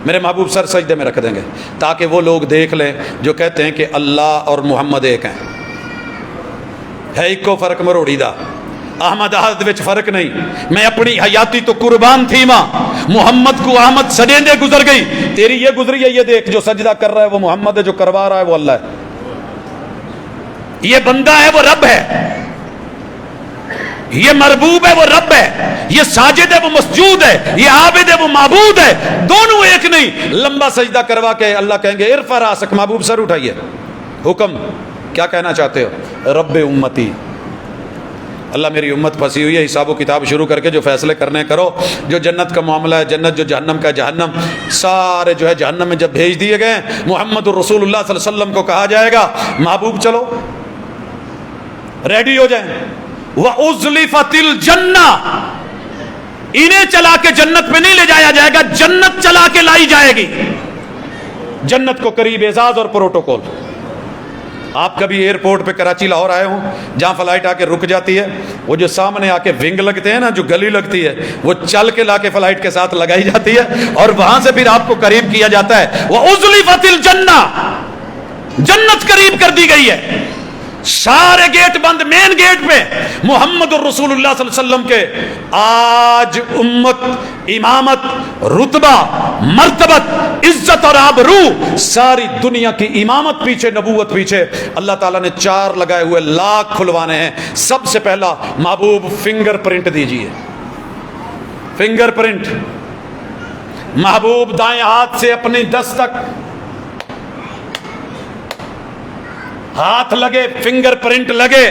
Speaker 1: میرے محبوب سر سجدے میں رکھ دیں گے تاکہ وہ لوگ دیکھ لیں جو کہتے ہیں کہ اللہ اور محمد ایک ہیں. ہے ایک کو فرق مروڑی دا، احمد احد وچ فرق نہیں. میں اپنی حیاتی تو قربان تھی ماں، محمد کو احمد سجدے گزر گئی، تیری یہ گزری ہے، یہ دیکھ جو سجدہ کر رہا ہے وہ محمد ہے، جو کروا رہا ہے وہ اللہ ہے. یہ بندہ ہے وہ رب ہے، یہ مربوب ہے وہ رب ہے، یہ ساجد ہے وہ مسجود ہے، یہ عابد ہے وہ معبود ہے. دونوں ایک نہیں. لمبا سجدہ کروا کے اللہ کہیں گے ارفع راسک، محبوب سر اٹھائیے. حکم کیا کہنا چاہتے ہو؟ رب امتی. اللہ میری امت پھنسی ہوئی ہے، حساب و کتاب شروع کر کے جو فیصلے کرنے کرو. جو جنت کا معاملہ ہے جنت، جو جہنم کا جہنم. سارے جو ہے جہنم میں جب بھیج دیے گئے، محمد الرسول اللہ صلی اللہ علیہ وسلم کو کہا جائے گا محبوب چلو ریڈی ہو جائیں. وَأُزْلِفَتِ الْجَنَّةُ، انہیں چلا کے جنت میں نہیں لے جایا جائے گا، جنت چلا کے لائی جائے گی. جنت کو قریب اعزاز اور پروٹوکول. آپ کبھی ایئرپورٹ پہ کراچی لاہور آئے ہوں جہاں فلائٹ آ کے رک جاتی ہے، وہ جو سامنے آ کے ونگ لگتے ہیں نا، جو گلی لگتی ہے، وہ چل کے لا کے فلائٹ کے ساتھ لگائی جاتی ہے اور وہاں سے پھر آپ کو قریب کیا جاتا ہے. وَأُزْلِفَتِ الْجَنَّةُ، جنت قریب کر دی گئی ہے. سارے گیٹ بند، مین گیٹ پہ محمد الرسول اللہ صلی اللہ علیہ وسلم کے آج امت، امامت، رتبہ، مرتبت، عزت اور آبرو، ساری دنیا کی امامت پیچھے، نبوت پیچھے. اللہ تعالیٰ نے 4 لگائے ہوئے لاکھ کھلوانے ہیں. سب سے پہلا محبوب فنگر پرنٹ دیجئے. Finger print. محبوب دائیں ہاتھ سے اپنی دستک، ہاتھ لگے، فنگر پرنٹ لگے،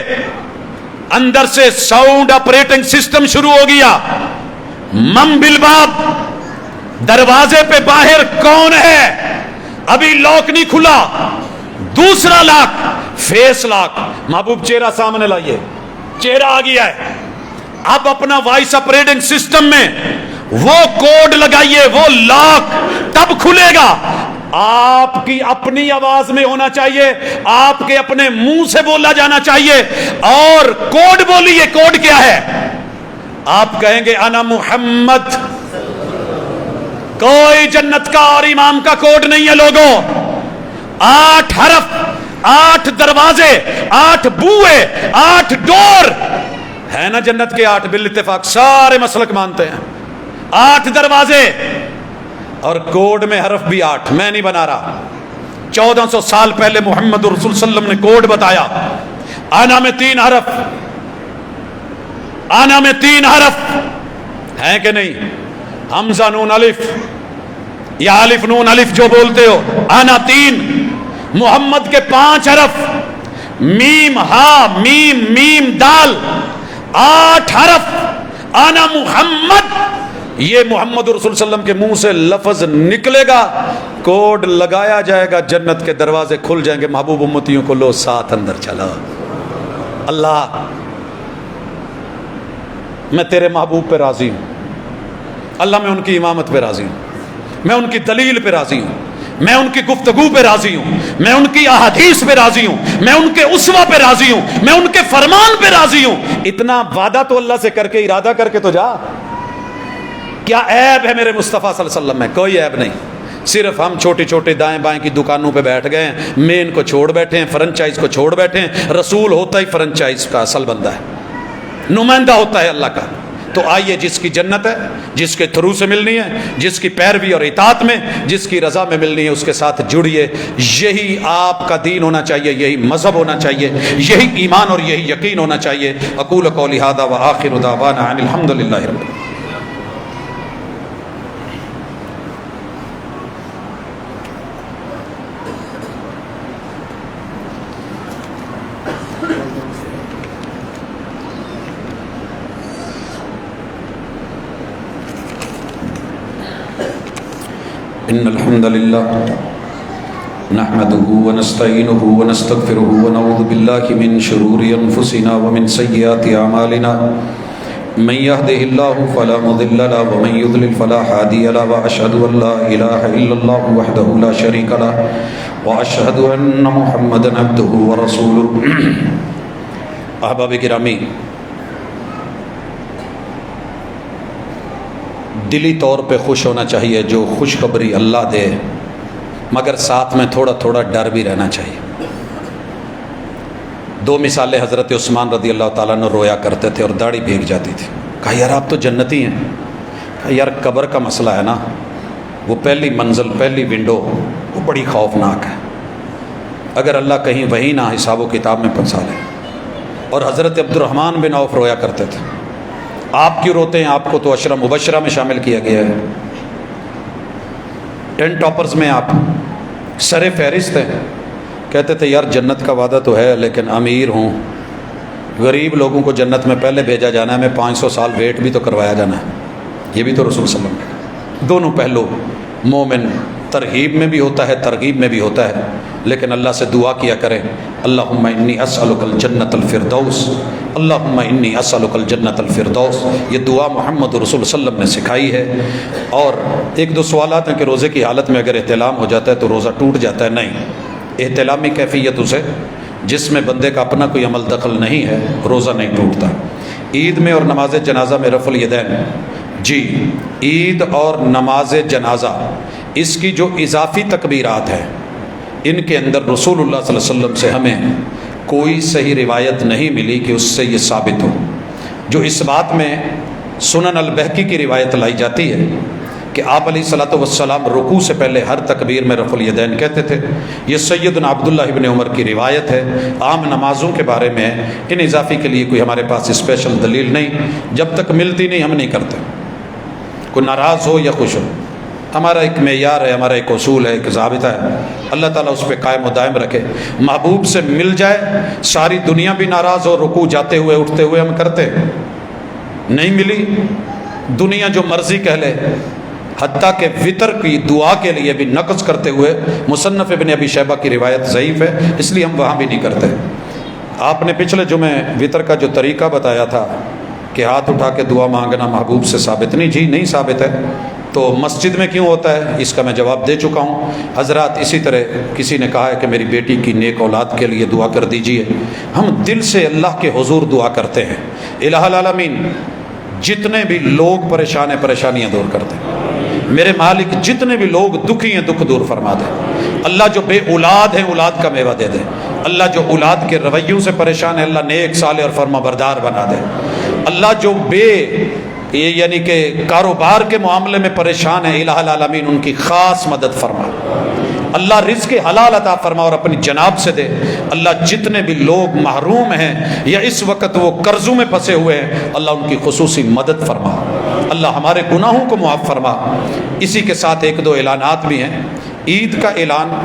Speaker 1: اندر سے ساؤنڈ آپریٹنگ سسٹم شروع ہو گیا. من بالباب، دروازے پہ باہر کون ہے؟ ابھی لاک نہیں کھلا. دوسرا لاک فیس لاک. محبوب چہرہ سامنے لائیے، چہرہ آ گیا ہے. اب اپنا وائس آپریٹنگ سسٹم میں وہ کوڈ لگائیے، وہ لاک تب کھلے گا. آپ کی اپنی آواز میں ہونا چاہیے، آپ کے اپنے منہ سے بولا جانا چاہیے. اور کوڈ بولیے. کوڈ کیا ہے؟ آپ کہیں گے انا محمد. کوئی جنت کا اور امام کا کوڈ نہیں ہے لوگوں. 8 حرف، 8 دروازے، 8 بوئے، 8 ڈور ہے نا جنت کے 8 بالاتفاق سارے مسلک مانتے ہیں. 8 دروازے اور کوڈ میں حرف بھی 8. میں نہیں بنا رہا. 1400 سال پہلے محمد رسول صلی اللہ علیہ وسلم نے کوڈ بتایا. آنا میں 3 حرف، آنا میں 3 حرف ہیں کہ نہیں؟ حمزہ نون الف یا الف نون الف جو بولتے ہو، آنا 3. محمد کے 5 حرف، میم ہا میم میم دال، 8 حرف. آنا محمد، یہ محمد رسول صلی اللہ علیہ وسلم کے منہ سے لفظ نکلے گا، کوڈ لگایا جائے گا، جنت کے دروازے کھل جائیں گے. محبوب امتیوں کو لو ساتھ اندر چلا. اللہ میں تیرے محبوب پہ راضی ہوں. اللہ میں ان کی امامت پہ راضی ہوں، میں ان کی دلیل پہ راضی ہوں، میں ان کی گفتگو پہ راضی ہوں، میں ان کی احادیث پہ راضی ہوں، میں ان کے اسوہ پہ راضی ہوں، میں ان کے فرمان پہ راضی ہوں. اتنا وعدہ تو اللہ سے کر کے، ارادہ کر کے تو جا. کیا عیب ہے میرے مصطفیٰ صلی اللہ علیہ وسلم میں؟ کوئی عیب نہیں. صرف ہم چھوٹی چھوٹی دائیں بائیں کی دکانوں پہ بیٹھ گئے ہیں، مین کو چھوڑ بیٹھے ہیں، فرنچائز کو چھوڑ بیٹھے ہیں. رسول ہوتا ہی فرنچائز کا اصل بندہ ہے، نمائندہ ہوتا ہے اللہ کا. تو آئیے، جس کی جنت ہے، جس کے تھرو سے ملنی ہے، جس کی پیروی اور اطاعت میں، جس کی رضا میں ملنی ہے، اس کے ساتھ جڑیے. یہی آپ کا دین ہونا چاہیے، یہی مذہب ہونا چاہیے، یہی ایمان اور یہی یقین ہونا چاہیے. اقول قولی ھذا وآخر دعوانا ان الحمد للہ رب العالمین. ان الحمد لله نحمده ونستعينه ونستغفره ونعوذ بالله من شرور انفسنا ومن سيئات اعمالنا. من يهده الله فلا مضل له ومن يضلل فلا هادي له واشهد ان لا اله الا الله وحده لا شريك له واشهد ان محمدا عبده ورسوله. احباب گرامی، دلی طور پہ خوش ہونا چاہیے جو خوشخبری اللہ دے، مگر ساتھ میں تھوڑا تھوڑا ڈر بھی رہنا چاہیے. 2 مثالیں. حضرت عثمان رضی اللہ تعالیٰ عنہ رویا کرتے تھے اور داڑھی بھیگ جاتی تھی. کہا یار آپ تو جنتی ہیں. کہا یار قبر کا مسئلہ ہے نا، وہ پہلی منزل، پہلی ونڈو، وہ بڑی خوفناک ہے. اگر اللہ کہیں وہی نہ حساب و کتاب میں پھنسا لے. اور حضرت عبد الرحمن بن عوف رویا کرتے تھے. آپ کیوں روتے ہیں؟ آپ کو تو عشرہ مبشرہ میں شامل کیا گیا ہے، 10 ٹاپرز میں آپ سر فہرست ہیں. کہتے تھے یار جنت کا وعدہ تو ہے، لیکن امیر ہوں، غریب لوگوں کو جنت میں پہلے بھیجا جانا ہے، میں 500 سال ویٹ بھی تو کروایا جانا ہے. یہ بھی تو رسول صلی اللہ علیہ وسلم. دونوں پہلو مومن ترغیب میں بھی ہوتا ہے، ترغیب میں بھی ہوتا ہے. لیکن اللہ سے دعا کیا کریں، اللہم انی اسألک الجنت الفردوس، اللہم انی اسألک الجنت الفردوس. یہ دعا محمد رسول صلی اللہ علیہ وسلم نے سکھائی ہے. اور 1-2 سوالات ہیں کہ روزے کی حالت میں اگر احتلام ہو جاتا ہے تو روزہ ٹوٹ جاتا ہے؟ نہیں. احتلامی کیفیت اسے جس میں بندے کا اپنا کوئی عمل دخل نہیں ہے، روزہ نہیں ٹوٹتا. عید میں اور نماز جنازہ میں رفع الیدین، جی عید اور نماز جنازہ، اس کی جو اضافی تکبیرات ہیں ان کے اندر رسول اللہ صلی اللہ علیہ وسلم سے ہمیں کوئی صحیح روایت نہیں ملی کہ اس سے یہ ثابت ہو. جو اس بات میں سنن البہقی کی روایت لائی جاتی ہے کہ آپ علیہ الصلوۃ والسلام رکوع سے پہلے ہر تکبیر میں رفع الیدین کہتے تھے. یہ سیدنا عبداللہ ابن عمر کی روایت ہے. عام نمازوں کے بارے میں ان اضافی کے لیے کوئی ہمارے پاس اسپیشل دلیل نہیں، جب تک ملتی نہیں ہم نہیں کرتے. کوئی ناراض ہو یا خوش ہو، ہمارا ایک معیار ہے، ہمارا ایک اصول ہے، ایک ضابطہ ہے. اللہ تعالیٰ اس پہ قائم و دائم رکھے. محبوب سے مل جائے، ساری دنیا بھی ناراض ہو، رکوع جاتے ہوئے اٹھتے ہوئے ہم کرتے. نہیں ملی، دنیا جو مرضی کہہ لے، حتیٰ کہ وطر کی دعا کے لیے بھی نقض کرتے ہوئے مصنف ابن ابی شیبہ کی روایت ضعیف ہے، اس لیے ہم وہاں بھی نہیں کرتے. آپ نے پچھلے جمعے وطر کا جو طریقہ بتایا تھا کہ ہاتھ اٹھا کے دعا مانگنا محبوب سے ثابت نہیں، جی نہیں ثابت ہے. تو مسجد میں کیوں ہوتا ہے اس کا میں جواب دے چکا ہوں. حضرات اسی طرح کسی نے کہا ہے کہ میری بیٹی کی نیک اولاد کے لیے دعا کر دیجئے. ہم دل سے اللہ کے حضور دعا کرتے ہیں، الہ العالمین جتنے بھی لوگ پریشان ہیں پریشانیاں دور کرتے ہیں. میرے مالک جتنے بھی لوگ دکھی ہیں دکھ دور فرما دے۔ اللہ جو بے اولاد ہیں اولاد کا میوہ دے دے۔ اللہ جو اولاد کے رویوں سے پریشان ہے اللہ نیک صالح اور فرما بردار بنا دے۔ اللہ جو یعنی کہ کاروبار کے معاملے میں پریشان ہے الہ العالمین ان کی خاص مدد فرما۔ اللہ رزق حلال عطا فرما اور اپنی جناب سے دے۔ اللہ جتنے بھی لوگ محروم ہیں یا اس وقت وہ قرضوں میں پھنسے ہوئے ہیں اللہ ان کی خصوصی مدد فرما۔ اللہ ہمارے گناہوں کو معاف فرما۔ اسی کے ساتھ ایک دو اعلانات بھی ہیں۔ عید کا اعلان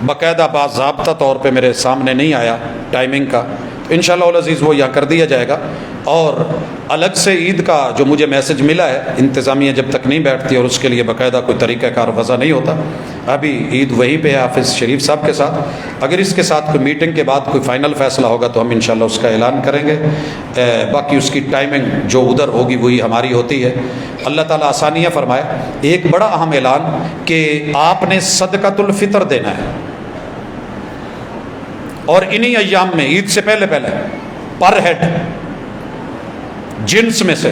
Speaker 1: باقاعدہ باضابطہ طور پہ میرے سامنے نہیں آیا ٹائمنگ کا، تو انشاءاللہ العزیز وہ یہاں کر دیا جائے گا۔ اور الگ سے عید کا جو مجھے میسج ملا ہے، انتظامیہ جب تک نہیں بیٹھتی اور اس کے لیے باقاعدہ کوئی طریقہ کار وضع نہیں ہوتا، ابھی عید وہیں پہ ہے حافظ شریف صاحب کے ساتھ۔ اگر اس کے ساتھ کوئی میٹنگ کے بعد کوئی فائنل فیصلہ ہوگا تو ہم انشاءاللہ اس کا اعلان کریں گے۔ باقی اس کی ٹائمنگ جو ادھر ہوگی وہی ہماری ہوتی ہے۔ اللہ تعالیٰ آسانیاں فرمائے۔ ایک بڑا اہم اعلان کہ آپ نے صدقۃ الفطر دینا ہے، اور انہی ایام میں عید سے پہلے پر ہیڈ جنس میں سے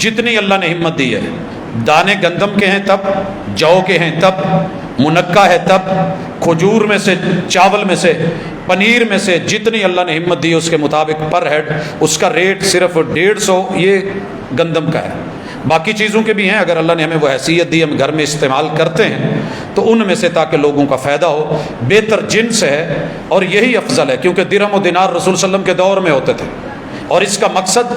Speaker 1: جتنی اللہ نے ہمت دی ہے، دانے گندم کے ہیں تب، جو کے ہیں تب، منقع ہے تب، کھجور میں سے، چاول میں سے، پنیر میں سے جتنی اللہ نے ہمت دی ہے اس کے مطابق پر ہیڈ اس کا ریٹ صرف 150 یہ گندم کا ہے۔ باقی چیزوں کے بھی ہیں، اگر اللہ نے ہمیں وہ حیثیت دی ہم گھر میں استعمال کرتے ہیں تو ان میں سے تاکہ لوگوں کا فائدہ ہو۔ بہتر جنس ہے اور یہی افضل ہے، کیونکہ درہم و دینار رسول صلی اللہ علیہ وسلم کے دور میں ہوتے تھے، اور اس کا مقصد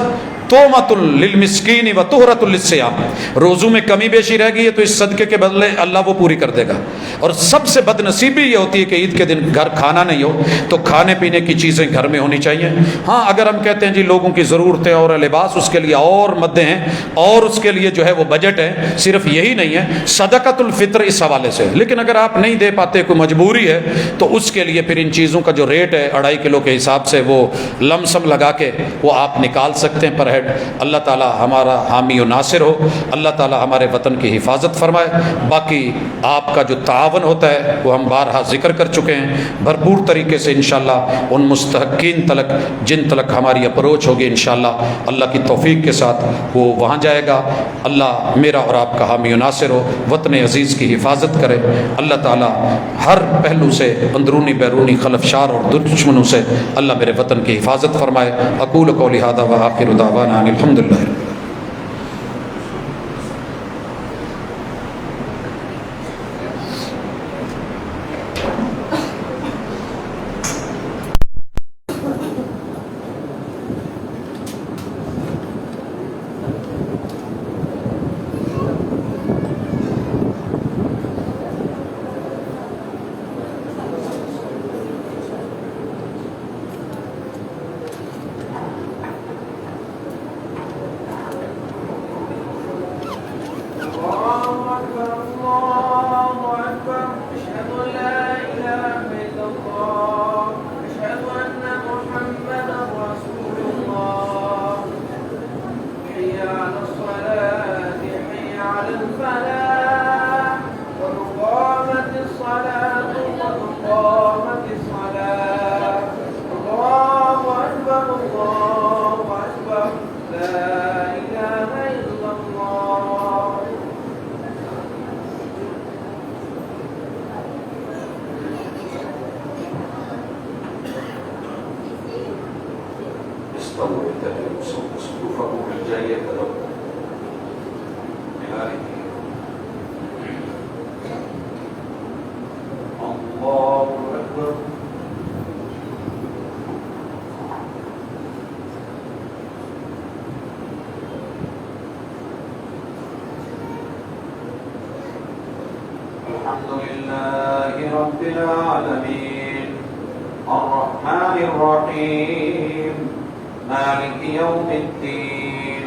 Speaker 1: تومۃ للمسکین و طہرۃ للصیام، روزوں میں کمی بیشی رہ گئی ہے تو اس صدقے کے بدلے اللہ وہ پوری کر دے گا۔ اور سب سے بد نصیبی یہ ہوتی ہے کہ عید کے دن گھر کھانا نہیں ہو، تو کھانے پینے کی چیزیں گھر میں ہونی چاہیے۔ ہاں اگر ہم کہتے ہیں جی لوگوں کی ضرورتیں اور لباس، اس کے لیے اور مدیں ہیں اور اس کے لیے جو ہے وہ بجٹ ہے، صرف یہی نہیں ہے، صدقۃ الفطر اس حوالے سے۔ لیکن اگر آپ نہیں دے پاتے، کوئی مجبوری ہے، تو اس کے لیے پھر ان چیزوں کا جو ریٹ ہے 2.5 کلو کے حساب سے وہ لم سم لگا کے وہ آپ نکال سکتے ہیں پر ہیڈ۔ اللہ تعالی ہمارا حامی و ناصر ہو، اللہ تعالی ہمارے وطن کی حفاظت فرمائے۔ باقی آپ کا جو تعاون ہوتا ہے وہ ہم بارہا ذکر کر چکے ہیں، بھرپور طریقے سے انشاءاللہ ان مستحقین تلک جن تلک ہماری اپروچ ہوگی انشاءاللہ اللہ کی توفیق کے ساتھ وہ وہاں جائے گا۔ اللہ میرا اور آپ کا حامی و ناصر ہو، وطن عزیز کی حفاظت کرے۔ اللہ تعالی ہر پہلو سے اندرونی بیرونی خلفشار اور دشمنوں سے اللہ میرے وطن کی حفاظت فرمائے۔ اقول قولی ھذا وآخر دعوانا ان الحمد للہ۔
Speaker 2: الحمد لله رب العالمين الرحمن الرحيم مالك يوم الدين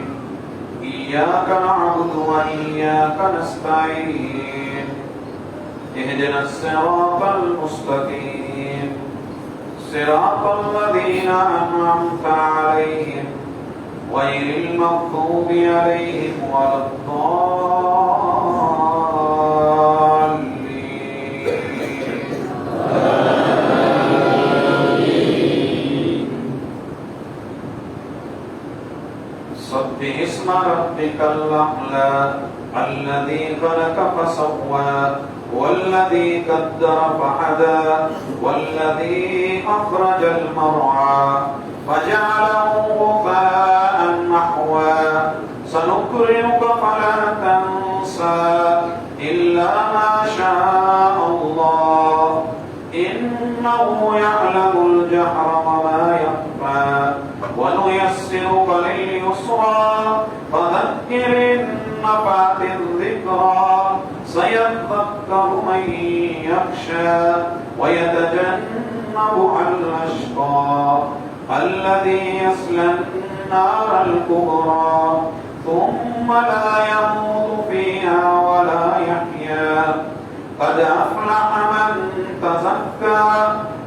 Speaker 2: إياك نعبد وإياك نستعين اهدنا الصراط المستقيم صراط الذين أنعمت عليهم غير المغضوب عليهم ولا سبح اسم ربك الأعلى الذي خلق فسوى والذي قدر فهدى والذي أخرج المرعى فجعله غثاء نحوا سنقرئك فلا تنسى إلا ما شاء الله إنه يعلم الجهر وما يخفى ونيسرك لليسرى فذكر إن نفعت الذكرى سيذكر من يخشى ويتجنبها الأشقى الذي يصلى النار الكبرى ثم لا يموت فيها ولا يحيا قد أفلح من تزكى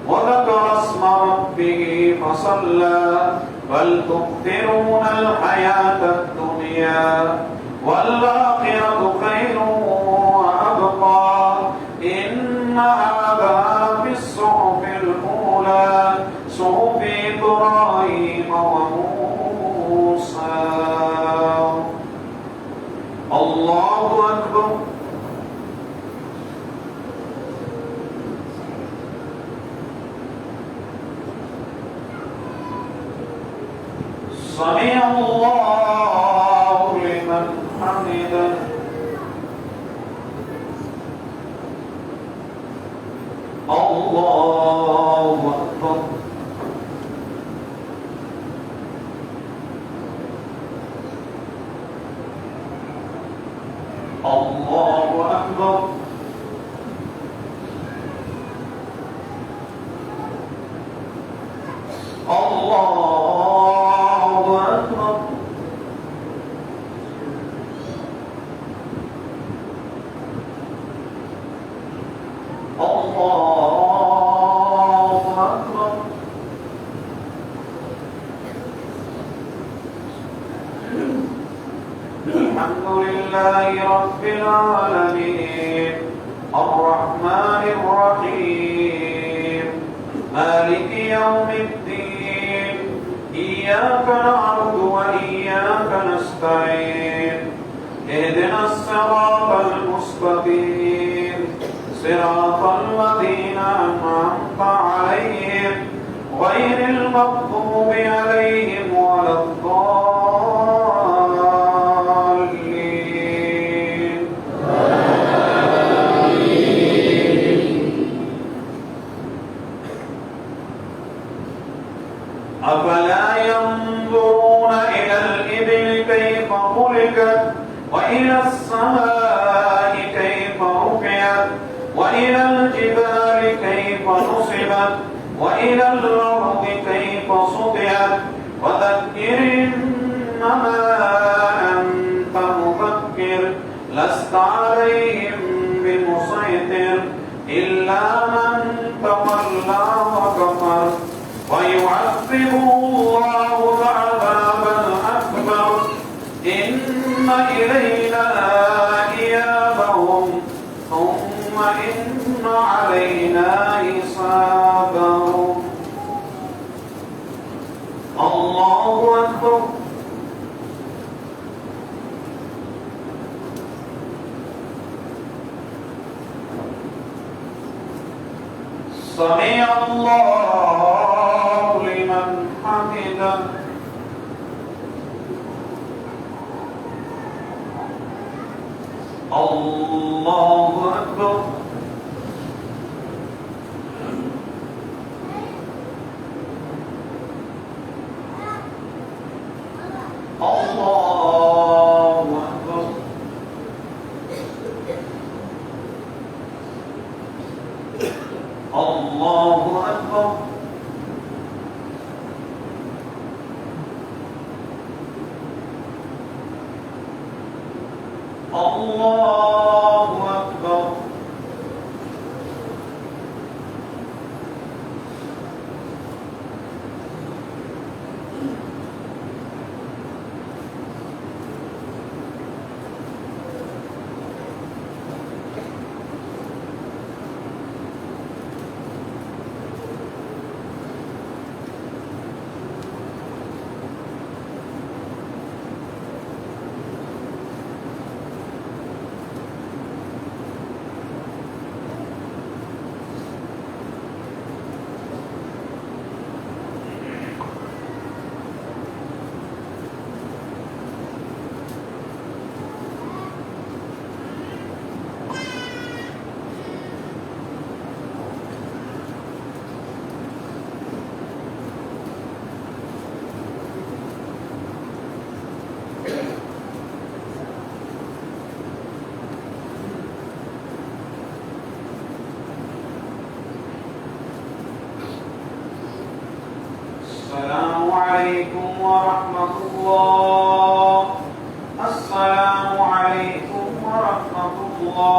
Speaker 2: وذكر اسم ربه فصلى بل تؤثرون الحياة الدنيا والآخرة خير وأبقى إن هذا في الصحف الأولى صحف إبراهيم وموسى. الله أكبر. سمع الله لمن حمده. الله أكبر. الله أكبر. الله أكبر. الله أكبر. الحمد لله رب العالمين الرحمن الرحيم مالك يوم الدين إياك نعبد وإياك نستعين اهدنا الصراط المستقيم صراط الذين أنعمت عليهم غير المغضوب عليهم ولا الضالين. أفلا ينظرون إلى الإبل كيف خلقت وإلى السماء كيف رفعت وإلى الجبال كيف نصبت وإلى الأرض كيف سطحت وذكر إنما أنت مذكر لست عليهم بمسيطر إلا من تولى وكفر ويعذبه الله العذاب الأكبر إن إلينا إيابهم ثم إن علينا حسابهم. الله أكبر. سمع الله لمن حمده. الله أكبر. الله أكبر. الله أكبر. الله أكبر. السلام عليكم ورحمة الله. السلام عليكم ورحمة الله.